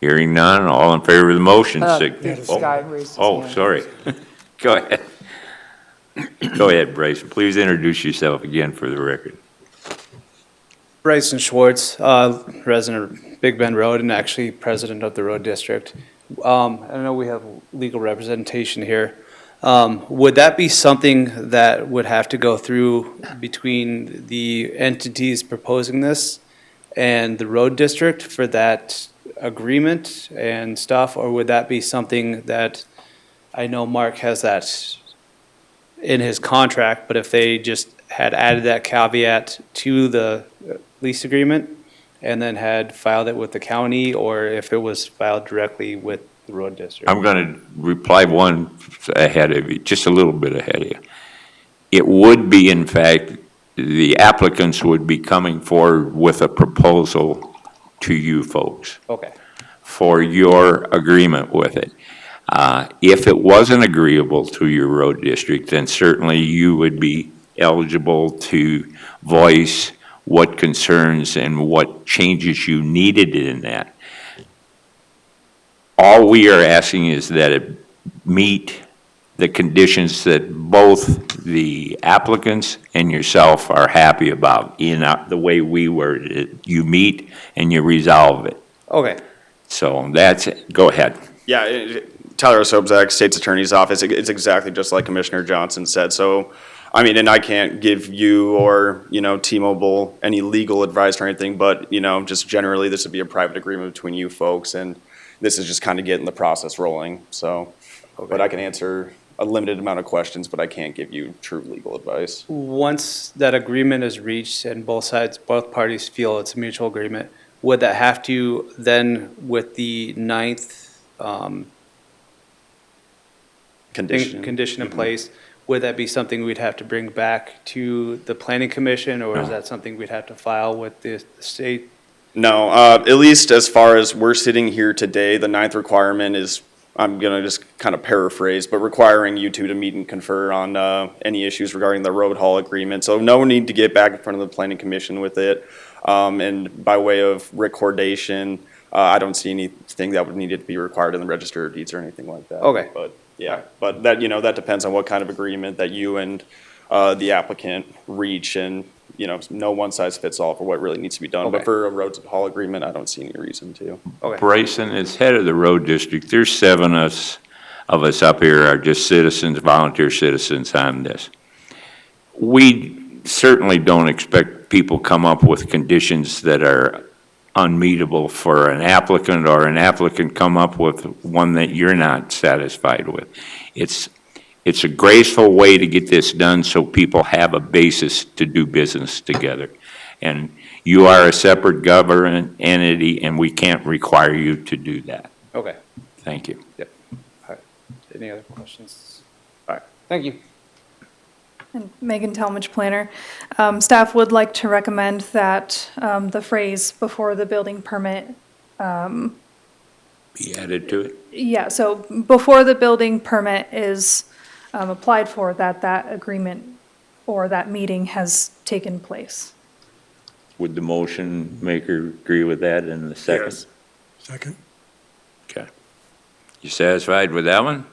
Hearing none, all in favor of the motion, This guy raised his Oh, hand. sorry. Go ahead. Go ahead, Bryce. Please introduce yourself again for the record. Bryson Schwartz, resident of Big Bend Road and actually president of the road district. I know we have legal representation here. Would that be something that would have to go through between the entities proposing this and the road district for that agreement and stuff? Or would that be something that, I know Mark has that in his contract, but if they just had added that caveat to the lease agreement and then had filed it with the county, or if it was filed directly with the road district? I'm going to reply one ahead of you, just a little bit ahead of you. It would be, in fact, the applicants would be coming forward with a proposal to you folks Okay. for your agreement with it. If it wasn't agreeable to your road district, then certainly you would be eligible to voice what concerns and what changes you needed in that. All we are asking is that it meet the conditions that both the applicants and yourself are happy about in the way we worded it. You meet and you resolve it. Okay. So that's it. Go ahead. Yeah, Tyler Sobzak, State's Attorney's Office, it's exactly just like Commissioner Johnson said. So, I mean, and I can't give you or, T-Mobile any legal advice or anything, but, just generally, this would be a private agreement between you folks, and this is just kind of getting the process rolling, so. But I can answer a limited amount of questions, but I can't give you true legal advice. Once that agreement is reached and both parties feel it's a mutual agreement, would that have to then, with the ninth Condition. condition in place, would that be something we'd have to bring back to the planning commission, or is that something we'd have to file with the state? No, at least as far as we're sitting here today, the ninth requirement is, I'm gonna just kind of paraphrase, but requiring you two to meet and confer on any issues regarding the road haul agreement. So no need to get back in front of the planning commission with it. And by way of recordation, I don't see anything that would need to be required in the register of deeds or anything like that. Okay. But yeah, but that, that depends on what kind of agreement that you and the applicant reach, and, no one size fits all for what really needs to be done. But Okay. for a road haul agreement, I don't see any reason to. Okay. Bryson, as head of the road district, there's 7 of us up here are just citizens, volunteer citizens on this. We certainly don't expect people come up with conditions that are unmeetable for an applicant, or an applicant come up with one that you're not satisfied with. It's a graceful way to get this done so people have a basis to do business together. And you are a separate government entity, and we can't require you to do that. Okay. Thank you. Yep. All right. Any other questions? All right. Thank you. And Megan Talmadge, planner. Staff would like to recommend that the phrase "before the building permit," Be added to it. yeah, so before the building permit is applied for, that agreement or that meeting has taken place. Would the motion maker agree with that in the second? Yes. Second. Okay. You satisfied with that one?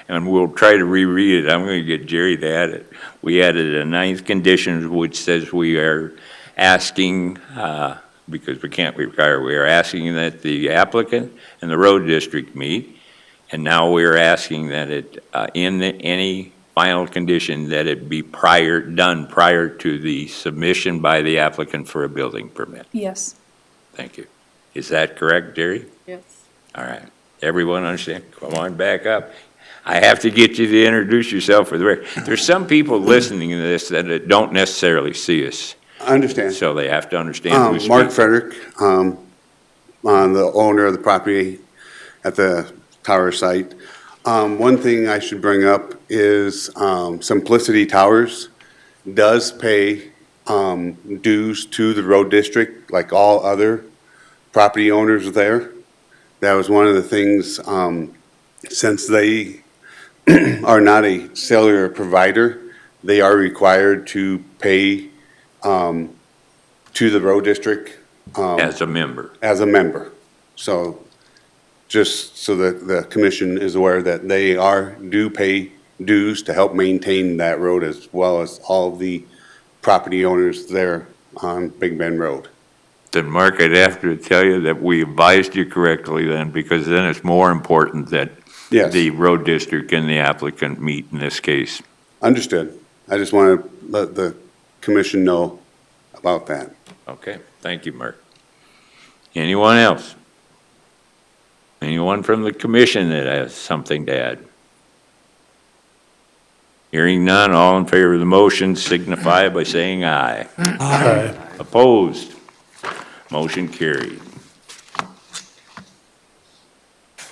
And we'll try to reread it. I'm going to get Jerry to add it. We added a 9th condition, which says we are asking, because we can't require, we are asking that the applicant and the road district meet. And now we're asking that it, any final condition, that it be done prior to the submission by the applicant for a building permit. Yes. Thank you. Is that correct, Jerry? Yes. All right. Everyone understand? Come on back up. I have to get you to introduce yourself for the record. There's some people listening to this that don't necessarily see us, I understand. so they have to understand who's Mark speaking. Frederick, I'm the owner of the property at the tower site. One thing I should bring up is Simplicity Towers does pay dues to the road district like all other property owners there. That was one of the things, since they are not a cellular provider, they are required to pay to the road district. As a member. As a member. So just so that the commission is aware that they do pay dues to help maintain that road as well as all of the property owners there on Big Bend Road. Then, Mark, I'd have to tell you that we advised you correctly then, because then it's more important that Yes. the road district and the applicant meet in this case. Understood. I just want to let the commission know about that. Okay, thank you, Mark. Anyone else? Anyone from the commission that has something to add? Hearing none, all in favor of the motion signify by saying aye. Aye. Opposed? Motion carried.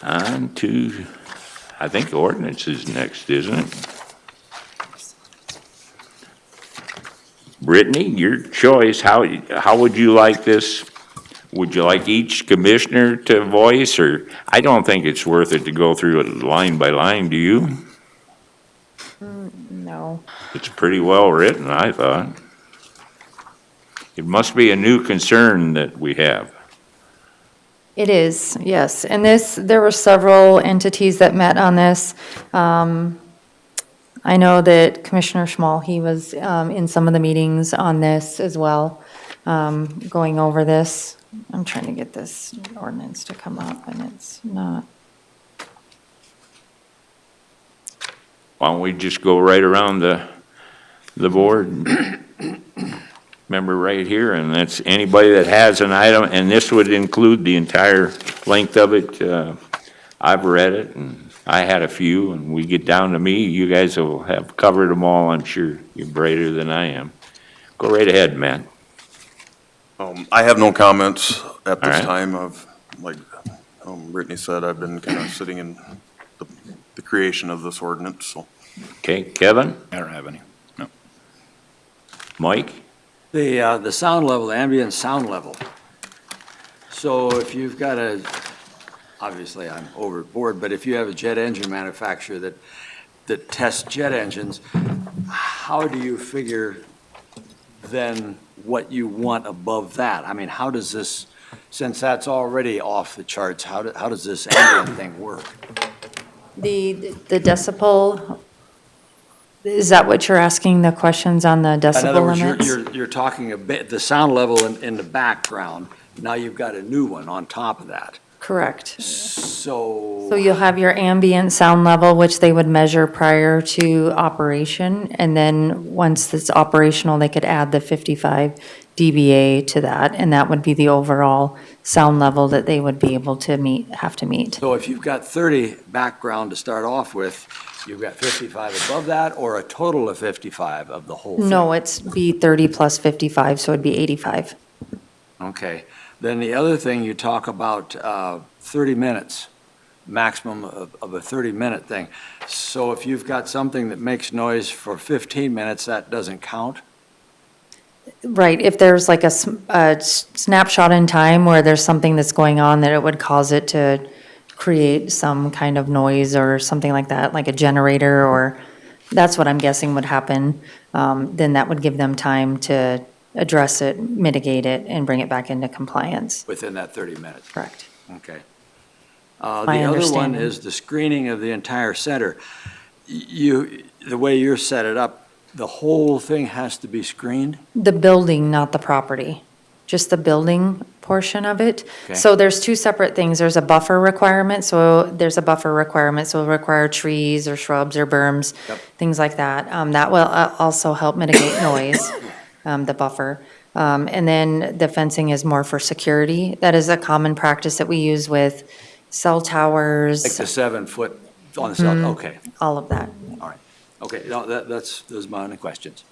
On to, I think ordinance is next, isn't it? Brittany, your choice. How would you like this? Would you like each commissioner to voice, or I don't think it's worth it to go through it line by line, do you? No. It's pretty well written, I thought. It must be a new concern that we have. It is, yes. And there were several entities that met on this. I know that Commissioner Schmall, he was in some of the meetings on this as well, going over this. I'm trying to get this ordinance to come up, and it's not. Why don't we just go right around the board? Member right here, and that's anybody that has an item, and this would include the entire length of it. I've read it, and I had a few, and we get down to me, you guys will have covered them all, I'm sure. You're brighter than I am. Go right ahead, Matt. I have no comments at All this right. time of, like Brittany said, I've been kind of sitting in the creation of this ordinance, so. Okay, Kevin? I don't have any. No. Mike? The sound level, the ambient sound level. So if you've got obviously I'm overboard, but if you have a jet engine manufacturer that tests jet engines, how do you figure then what you want above that? I mean, how does this, since that's already off the charts, how does this ambient thing work? The decibel, is that what you're asking, the questions on the In other decibel words, limits? you're talking a bit, the sound level in the background, now you've got a new one on top of that. Correct. So You'll have your ambient sound level, which they would measure prior to operation, and then once it's operational, they could add the 55 dBA to that, and that would be the overall sound level that they would be able to have to meet. So if you've got 30 background to start off with, you've got 55 above that, or a total of 55 of the whole thing? No, it's be 30 plus 55, so it'd be 85. Okay. Then the other thing, you talk about 30 minutes, maximum of a 30-minute thing. So if you've got something that makes noise for 15 minutes, that doesn't count? Right, if there's like a snapshot in time where there's something that's going on that it would cause it to create some kind of noise or something like that, like a generator, or that's what I'm guessing would happen, then that would give them time to address it, mitigate it, and bring it back into compliance. Within that 30 minutes? Correct. Okay. My The other one understanding. is the screening of the entire center. The way you're set it up, the whole thing has to be screened? The building, not the property, just the building portion of it. Okay. So there's two separate things. There's a buffer requirement, so it'll require trees or shrubs or berms, Yep. things like that. That will also help mitigate noise, the buffer. And then the fencing is more for security. That is a common practice that we use with cell towers, Like the 7 foot on the cell, okay, all of that. all right. Okay, no, those are my only questions.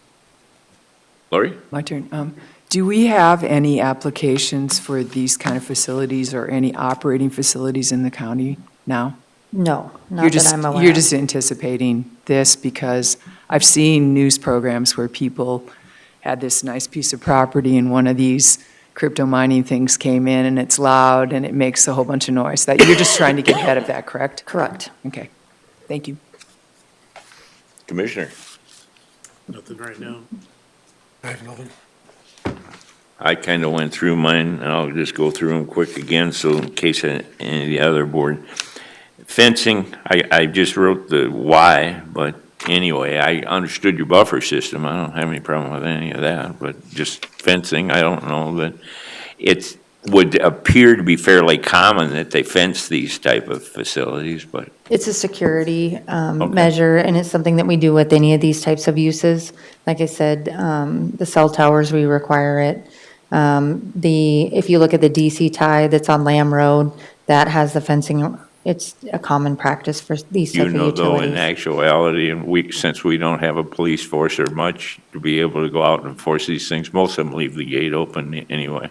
Lori? My turn. Do we have any applications for these kind of facilities or any operating facilities in the county now? No, You're not just that I'm aware You're of. just anticipating this because I've seen news programs where people had this nice piece of property and one of these crypto mining things came in and it's loud and it makes a whole bunch of noise. That you're just trying to get ahead of that, correct? Correct. Okay, thank you. Commissioner? Nothing right now. I have nothing. I kind of went through mine, and I'll just go through them quick again, so in case any of the other board. Fencing, I just wrote the why, but anyway, I understood your buffer system. I don't have any problem with any of that, but just fencing, I don't know that it would appear to be fairly common that they fence these type of facilities, but It's a security Okay. measure, and it's something that we do with any of these types of uses. Like I said, the cell towers, we require it. If you look at the DC tie that's on Lamb Road, that has the fencing. It's a common practice for these type you of know, though, in utilities. actuality, and since we don't have a police force or much to be able to go out and enforce these things, most of them leave the gate open anyway.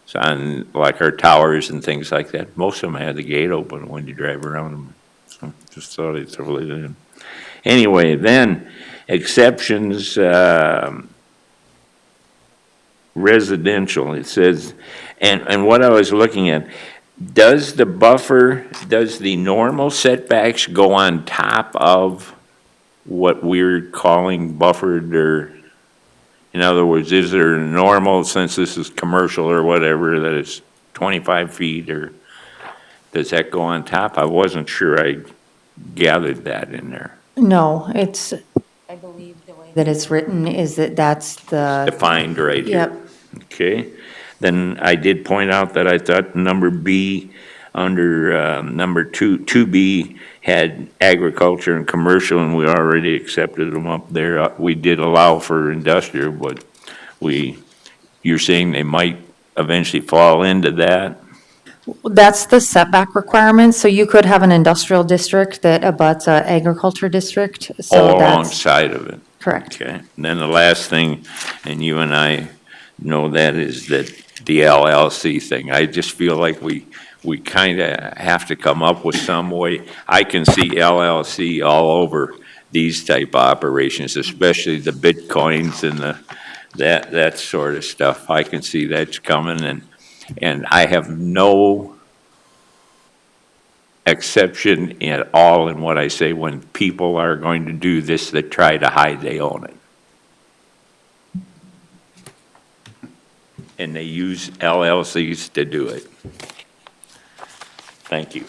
So, and like our towers and things like that, most of them had the gate open when you drive around them. So just thought I'd throw it in. Anyway, then, exceptions, residential, it says, and what I was looking at, does the normal setbacks go on top of what we're calling buffered, or, in other words, is there a normal, since this is commercial or whatever, that it's 25 feet, or does that go on top? I wasn't sure I gathered that in there. No, I believe the way that it's written is that that's the. Defined right here. Yep. Okay, then I did point out that I thought number B, under number 2B, had agriculture and commercial, and we already accepted them up there. We did allow for industrial, but you're saying they might eventually fall into that? That's the setback requirement, so you could have an industrial district that abuts a agriculture district, so All that's. alongside of it? Correct. Okay, and then the last thing, and you and I know that, is that the LLC thing. I just feel like we kind of have to come up with some way. I can see LLC all over these type of operations, especially the Bitcoins and that sort of stuff. I can see that's coming, and I have no exception at all in what I say when people are going to do this that try to hide they own it. And they use LLCs to do it. Thank you.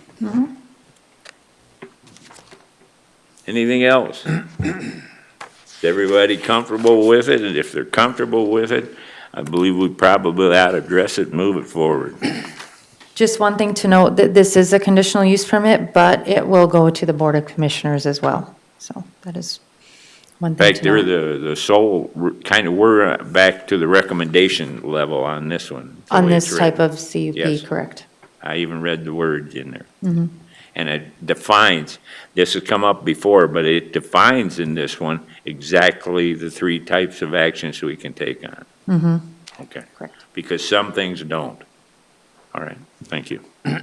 Anything else? Is everybody comfortable with it? And if they're comfortable with it, I believe we probably ought to address it and move it forward. Just one thing to note, that this is a conditional use permit, but it will go to the Board of Commissioners as well. So that is one In thing fact, to they're note. the sole, kind of, we're back to the recommendation level on this one. the On way this it's type written. of CUP, Yes. correct. I even read the words in there. Mhm. And it defines, this has come up before, but it defines in this one exactly the three types of actions we can take on. Mhm. Okay. Correct. Because some things don't. All right, thank you. Did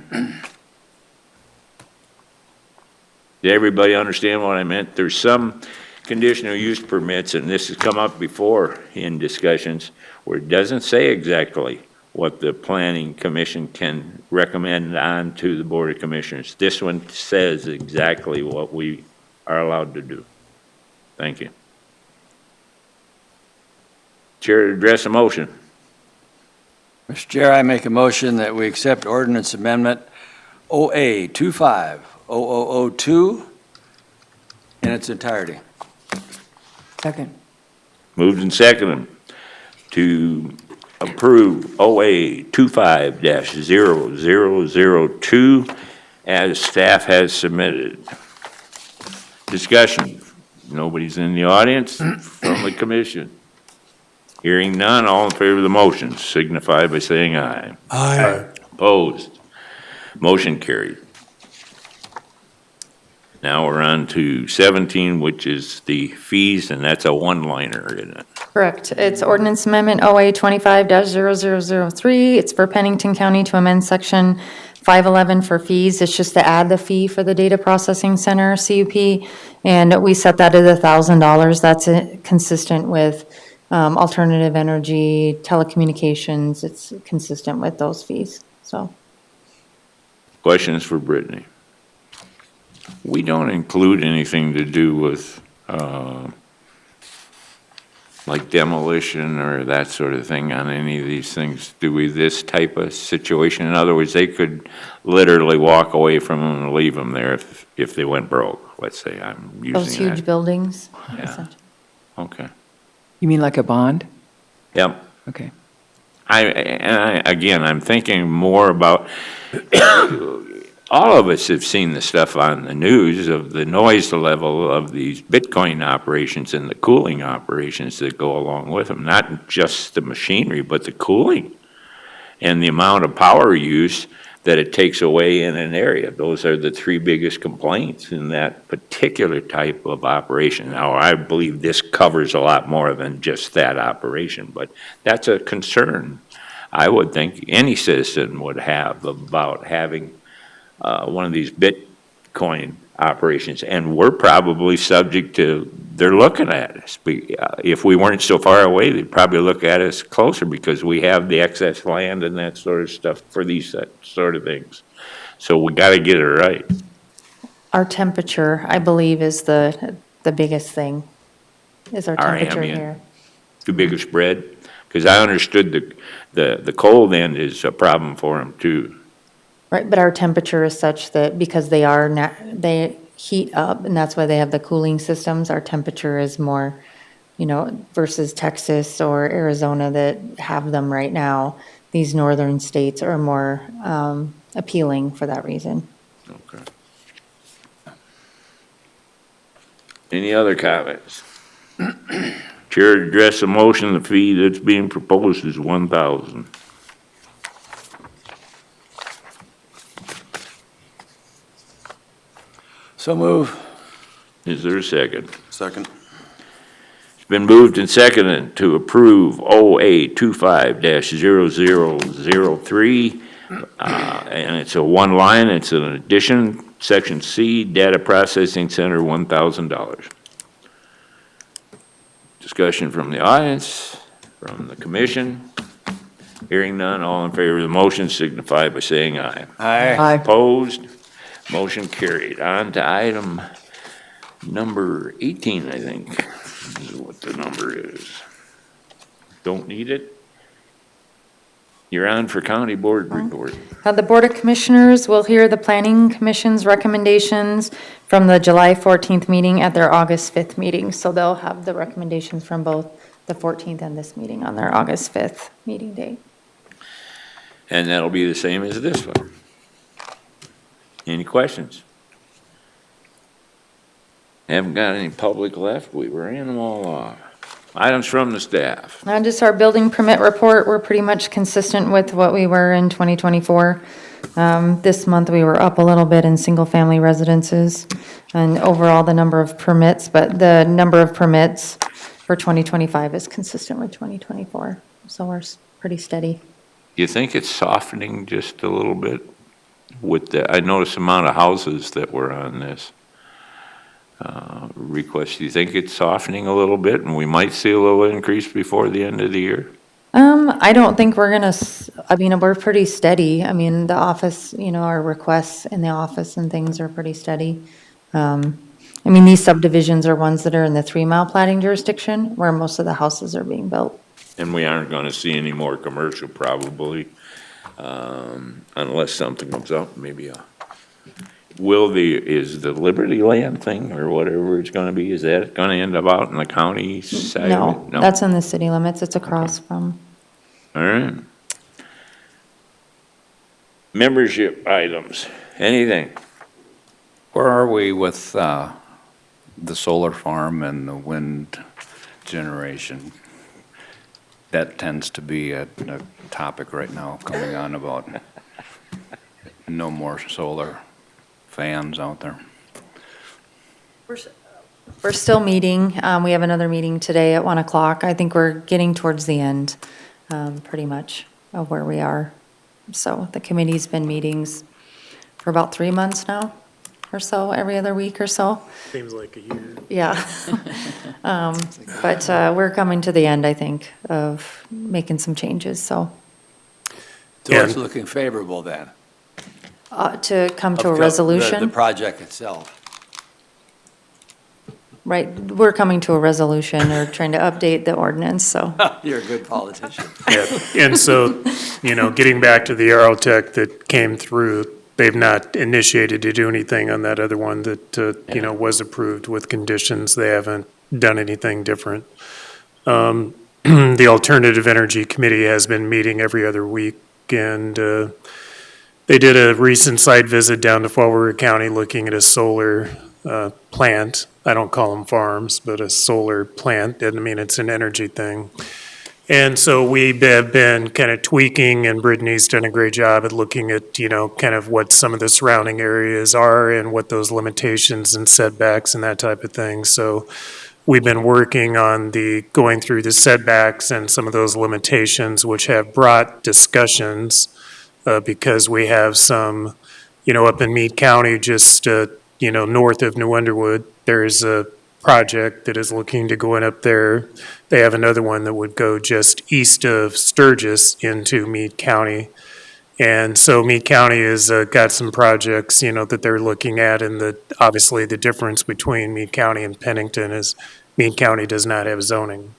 everybody understand what I meant? There's some conditional use permits, and this has come up before in discussions, where it doesn't say exactly what the planning commission can recommend on to the Board of Commissioners. This one says exactly what we are allowed to do. Thank you. Chair to address a motion. Mr. Chair, I make a motion that we accept ordinance amendment OA 250002 in its entirety. Second. Moved and seconded to approve OA 25-0002 as staff has submitted. Discussion. Nobody's in the audience from the commission. Hearing none, all in favor of the motion signify by saying aye. Aye. Opposed? Motion carried. Now we're on to 17, which is the fees, and that's a one-liner, isn't it? Correct. It's ordinance amendment OA 25-0003. It's for Pennington County to amend section 511 for fees. It's just to add the fee for the data processing center, CUP, and we set that at $1,000. That's consistent with alternative energy, telecommunications. It's consistent with those fees, so. Questions for Brittany? We don't include anything to do with, like demolition or that sort of thing on any of these things, do we, this type of situation? In other words, they could literally walk away from them and leave them there if they went broke, let's say, I'm using that. Those huge buildings. Yeah. Okay. You mean like a bond? Yep. Okay. Again, I'm thinking more about, all of us have seen the stuff on the news of the noise level of these Bitcoin operations and the cooling operations that go along with them, not just the machinery, but the cooling and the amount of power use that it takes away in an area. Those are the three biggest complaints in that particular type of operation. Now, I believe this covers a lot more than just that operation, but that's a concern I would think any citizen would have about having one of these Bitcoin operations, and we're probably subject to, they're looking at us. If we weren't so far away, they'd probably look at us closer because we have the excess land and that sort of stuff for these sort of things. So we got to get it right. Our temperature, I believe, is the biggest thing, is our temperature ambient. here. Too big a spread? Because I understood the cold end is a problem for them too. Right, but our temperature is such that because they heat up, and that's why they have the cooling systems, our temperature is more, versus Texas or Arizona that have them right now. These northern states are more appealing for that reason. Okay. Any other comments? Chair to address a motion, the fee that's being proposed is $1,000. So move. Is there a second? Second. It's been moved and seconded to approve OA 25-0003. And it's a one line, it's an addition, section C, data processing center, $1,000. Discussion from the audience, from the commission. Hearing none, all in favor of the motion signify by saying aye. Aye. Opposed? Motion carried. On to item number 18, I think, is what the number is. Don't need it? You're on for county board report. The Board of Commissioners will hear the Planning Commission's recommendations from the July 14th meeting at their August 5th meeting. So they'll have the recommendations from both the 14th and this meeting on their August 5th meeting date. And that'll be the same as this one. Any questions? Haven't got any public left. We ran them all off. Items from the staff. Just our building permit report, we're pretty much consistent with what we were in 2024. This month, we were up a little bit in single-family residences and overall the number of permits, but the number of permits for 2025 is consistent with 2024. So we're pretty steady. You think it's softening just a little bit with the, I noticed the amount of houses that were on this request. Do you think it's softening a little bit and we might see a little increase before the end of the year? I don't think we're we're pretty steady. The office, our requests in the office and things are pretty steady. These subdivisions are ones that are in the 3-mile plating jurisdiction where most of the houses are being built. And we aren't going to see any more commercial probably, unless something comes up, maybe is the Liberty Land thing or whatever it's going to be, is that going to end up out in the county side? No, that's in the city limits. It's across from. All right. Membership items, anything? Where are we with the solar farm and the wind generation? That tends to be a topic right now coming on about no more solar fans out there. We're still meeting. We have another meeting today at 1 o'clock. I think we're getting towards the end, pretty much, of where we are. So the committee's been meetings for about 3 months now, or so, every other week or so. Seems like a year. Yeah. But we're coming to the end, I think, of making some changes, so So it's looking favorable then? to come to a Of the resolution. project itself. Right, we're coming to a resolution or trying to update the ordinance, so. You're a good politician. And so, getting back to the Aerotech that came through, they've not initiated to do anything on that other one that, was approved with conditions. They haven't done anything different. The Alternative Energy Committee has been meeting every other week, and they did a recent site visit down to Fall River County looking at a solar plant. I don't call them farms, but a solar plant. Doesn't mean it's an energy thing. And so we have been kind of tweaking, and Brittany's done a great job at looking at, kind of what some of the surrounding areas are and what those limitations and setbacks and that type of thing. So we've been working on going through the setbacks and some of those limitations, which have brought discussions because we have some, up in Meade County, just, north of New Underwood, there's a project that is looking to go in up there. They have another one that would go just east of Sturgis into Meade County. And so Meade County has got some projects, that they're looking at, and obviously the difference between Meade County and Pennington is Meade County does not have zoning.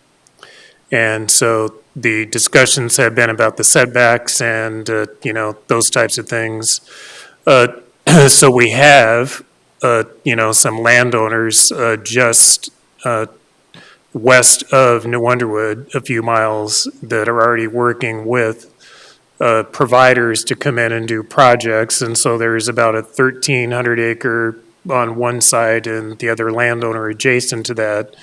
And so the discussions have been about the setbacks and, those types of things. So we have, some landowners just west of New Underwood, a few miles, that are already working with providers to come in and do projects. And so there's about a 1,300 acre on one side and the other landowner adjacent to that.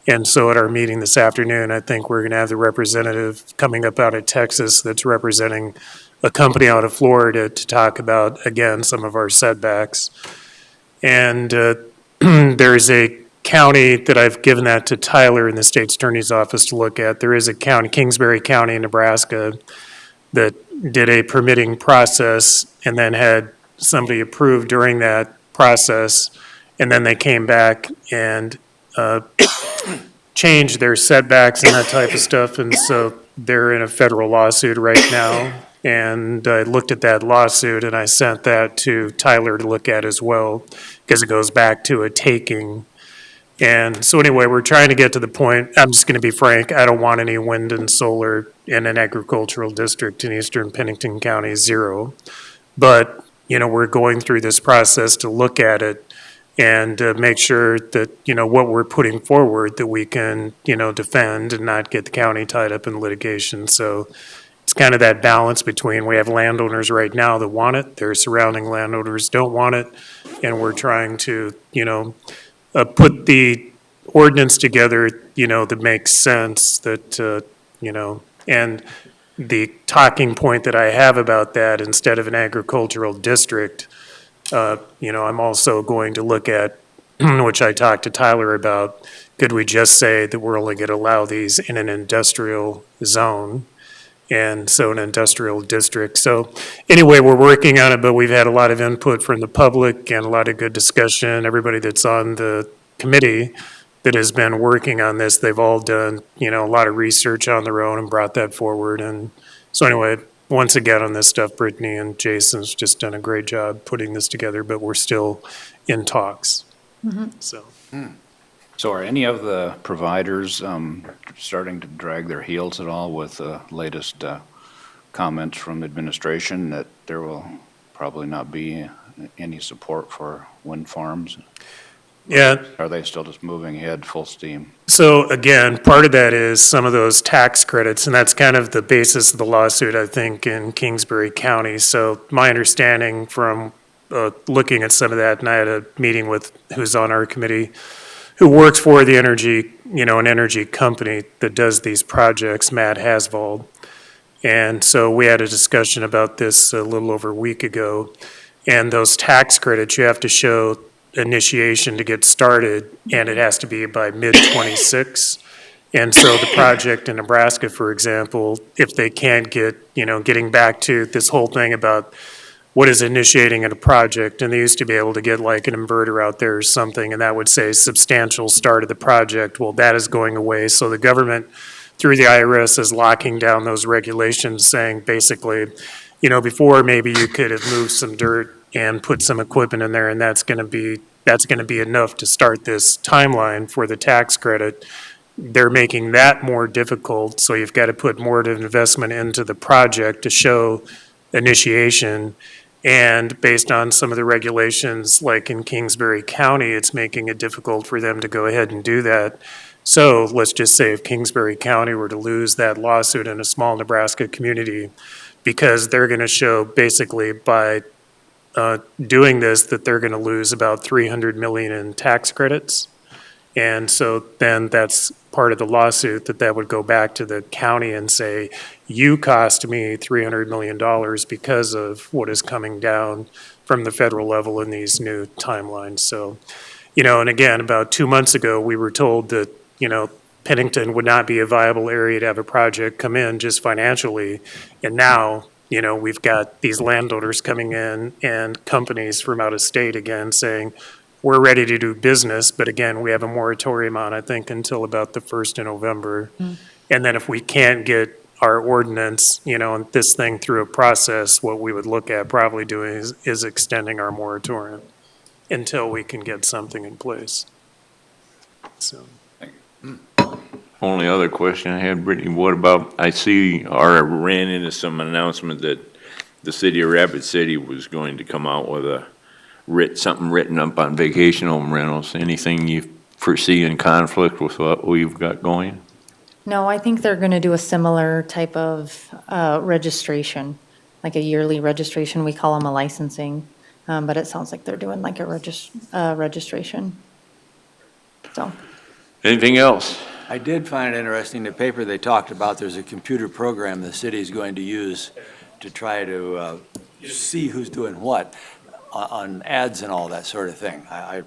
And so at our meeting this afternoon, I think we're going to have the representative coming up out of Texas that's representing a company out of Florida to talk about, again, some of our setbacks. And there's a county that I've given that to Tyler in the state's attorney's office to look at. There is a county, Kingsbury County in Nebraska, that did a permitting process and then had somebody approved during that process. And then they came back and changed their setbacks and that type of stuff. And so they're in a federal lawsuit right now. And I looked at that lawsuit and I sent that to Tyler to look at as well, because it goes back to a taking. And so anyway, we're trying to get to the point, I'm just going to be frank, I don't want any wind and solar in an agricultural district in eastern Pennington County, zero. But, we're going through this process to look at it and make sure that, what we're putting forward, that we can, defend and not get the county tied up in litigation. So it's kind of that balance between, we have landowners right now that want it, their surrounding landowners don't want it, and we're trying to, put the ordinance together, that makes sense, that, and the talking point that I have about that, instead of an agricultural district, I'm also going to look at, which I talked to Tyler about, could we just say that we're only going to allow these in an industrial zone? And so an industrial district. So anyway, we're working on it, but we've had a lot of input from the public and a lot of good discussion. Everybody that's on the committee that has been working on this, they've all done, a lot of research on their own and brought that forward. And so anyway, once again on this stuff, Brittany and Jason's just done a great job putting this together, but we're still in talks. So. So are any of the providers starting to drag their heels at all with the latest comments from administration that there will probably not be any support for wind farms? Yeah. Are they still just moving ahead full steam? So again, part of that is some of those tax credits, and that's kind of the basis of the lawsuit, I think, in Kingsbury County. So my understanding from looking at some of that, and I had a meeting with who's on our committee, who works for the energy, an energy company that does these projects, Matt Hasvold. And so we had a discussion about this a little over a week ago. And those tax credits, you have to show initiation to get started, and it has to be by mid-26. And so the project in Nebraska, for example, if they can't get, getting back to this whole thing about what is initiating in a project, and they used to be able to get like an inverter out there or something, and that would say substantial start of the project. Well, that is going away. So the government, through the IRS, is locking down those regulations, saying basically, before maybe you could have moved some dirt and put some equipment in there, and that's going to be enough to start this timeline for the tax credit. They're making that more difficult, so you've got to put more of an investment into the project to show initiation. And based on some of the regulations, like in Kingsbury County, it's making it difficult for them to go ahead and do that. So let's just say if Kingsbury County were to lose that lawsuit in a small Nebraska community, because they're going to show basically by doing this that they're going to lose about 300 million in tax credits. And so then that's part of the lawsuit, that would go back to the county and say, you cost me $300 million because of what is coming down from the federal level in these new timelines. So, and again, about 2 months ago, we were told that, Pennington would not be a viable area to have a project come in just financially. And now, we've got these landowners coming in and companies from out of state again saying, we're ready to do business, but again, we have a moratorium on, I think, until about the 1st of November. And then if we can't get our ordinance, and this thing through a process, what we would look at probably doing is extending our moratorium until we can get something in place. So. Only other question I had, Brittany, what about, I see, or I ran into some announcement that the city of Rapid City was going to come out with something written up on vacation home rentals. Anything you foresee in conflict with what we've got going? No, I think they're going to do a similar type of registration, like a yearly registration. We call them a licensing, but it sounds like they're doing like a registration. So. Anything else? I did find it interesting, the paper they talked about, there's a computer program the city is going to use to try to see who's doing what on ads and all that sort of thing. I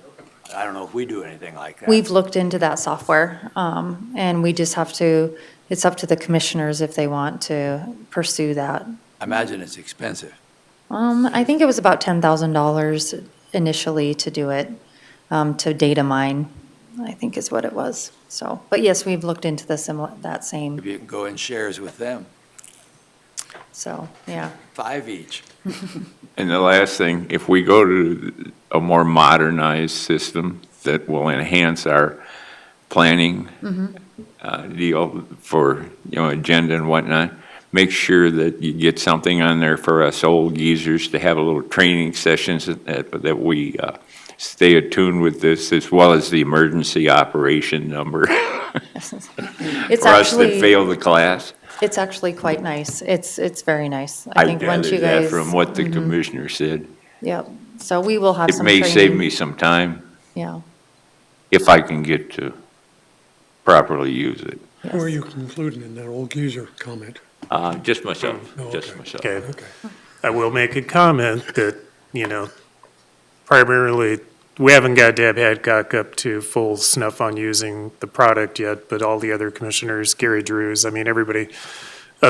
don't know if we do anything like that. We've looked into that software, and we just have to, it's up to the commissioners if they want to pursue that. I imagine it's expensive. I think it was about $10,000 initially to do it, to data mine, I think is what it was. So, but yes, we've looked into that same, Maybe you can go in shares with them, so, yeah. 5 each. And the last thing, if we go to a more modernized system that will enhance our planning deal for, agenda and whatnot, make sure that you get something on there for us old geezers to have a little training sessions that we stay attuned with this, as well as the emergency operation number. It's For us that actually, fail the class. it's actually quite nice. It's very nice. I I think once you gathered that guys. from what the commissioner said. Yep, so we will have It some may training. save me some time Yeah, if I can get to properly use it. Who are you concluding in that old geezer comment? Just myself, Oh, just okay. myself. Okay. Okay. I will make a comment that, primarily, we haven't got Deb Hadcock up to full snuff on using the product yet, but all the other commissioners, Gary Drews, everybody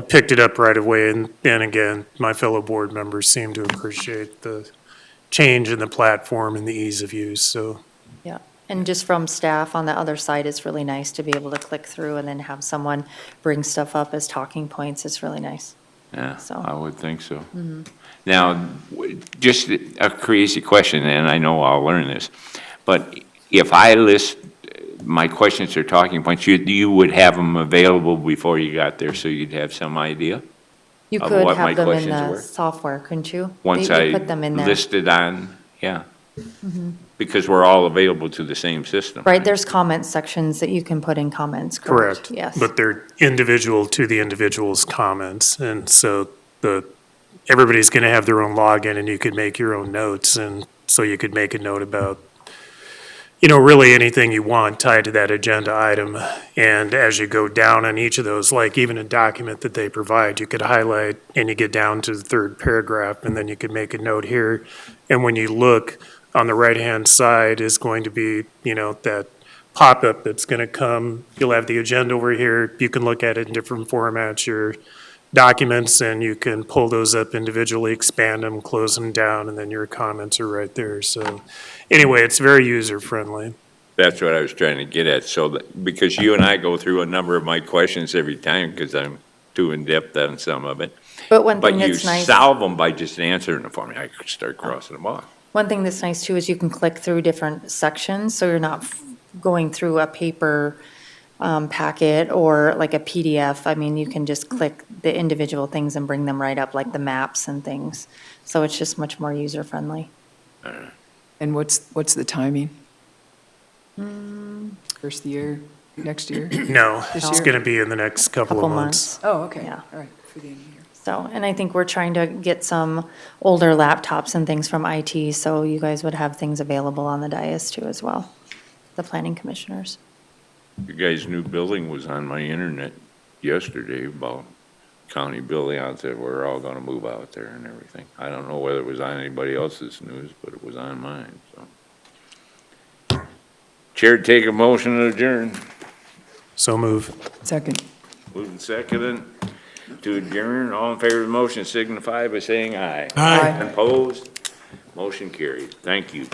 picked it up right away. And again, my fellow board members seem to appreciate the change in the platform and the ease of use, so. yeah. And just from staff on the other side, it's really nice to be able to click through and then have someone bring stuff up as talking points. It's really nice. Yeah, So. I would think so. Now, just a crazy question, and I know I'll learn this, but if I list my questions or talking points, you would have them available before you got there, so you'd have some idea? You Of could what my have them in questions the were? software, couldn't you? Once You I put them in there. listed on, yeah. Because we're all available to the same system. Right, there's comment sections that you can put in comments, correct? Correct. Yes. But they're individual to the individual's comments, and so everybody's gonna have their own login, and you could make your own notes, and so you could make a note about, really anything you want tied to that agenda item. And as you go down on each of those, like even a document that they provide, you could highlight and you get down to the third paragraph, and then you could make a note here. And when you look on the right-hand side is going to be, that pop-up that's going to come. You'll have the agenda over here. You can look at it in different formats, your documents, and you can pull those up individually, expand them, close them down, and then your comments are right there. So anyway, it's very user-friendly. That's what I was trying to get at. So, because you and I go through a number of my questions every time, because I'm too in-depth on some of it. But one But thing you that's nice. solve them by just answering them for me. I could start crossing them off. One thing that's nice too is you can click through different sections, so you're not going through a paper packet or like a PDF. I mean, you can just click the individual things and bring them right up, like the maps and things. So it's just much more user-friendly. And what's the timing? First of the year, next year? No, This it's year? going to be in the next couple of months. Oh, okay, Yeah. all right, for the end of the year. So, and I think we're trying to get some older laptops and things from IT, so you guys would have things available on the dais too as well, the planning commissioners. You guys' new building was on my internet yesterday about county building out there. We're all gonna move out there and everything. I don't know whether it was on anybody else's news, but it was on mine, so. Chair, take a motion to adjourn. So move. Second. Moving second to adjourn. All in favor of the motion signify by saying aye. Aye. Opposed? Motion carried. Thank you.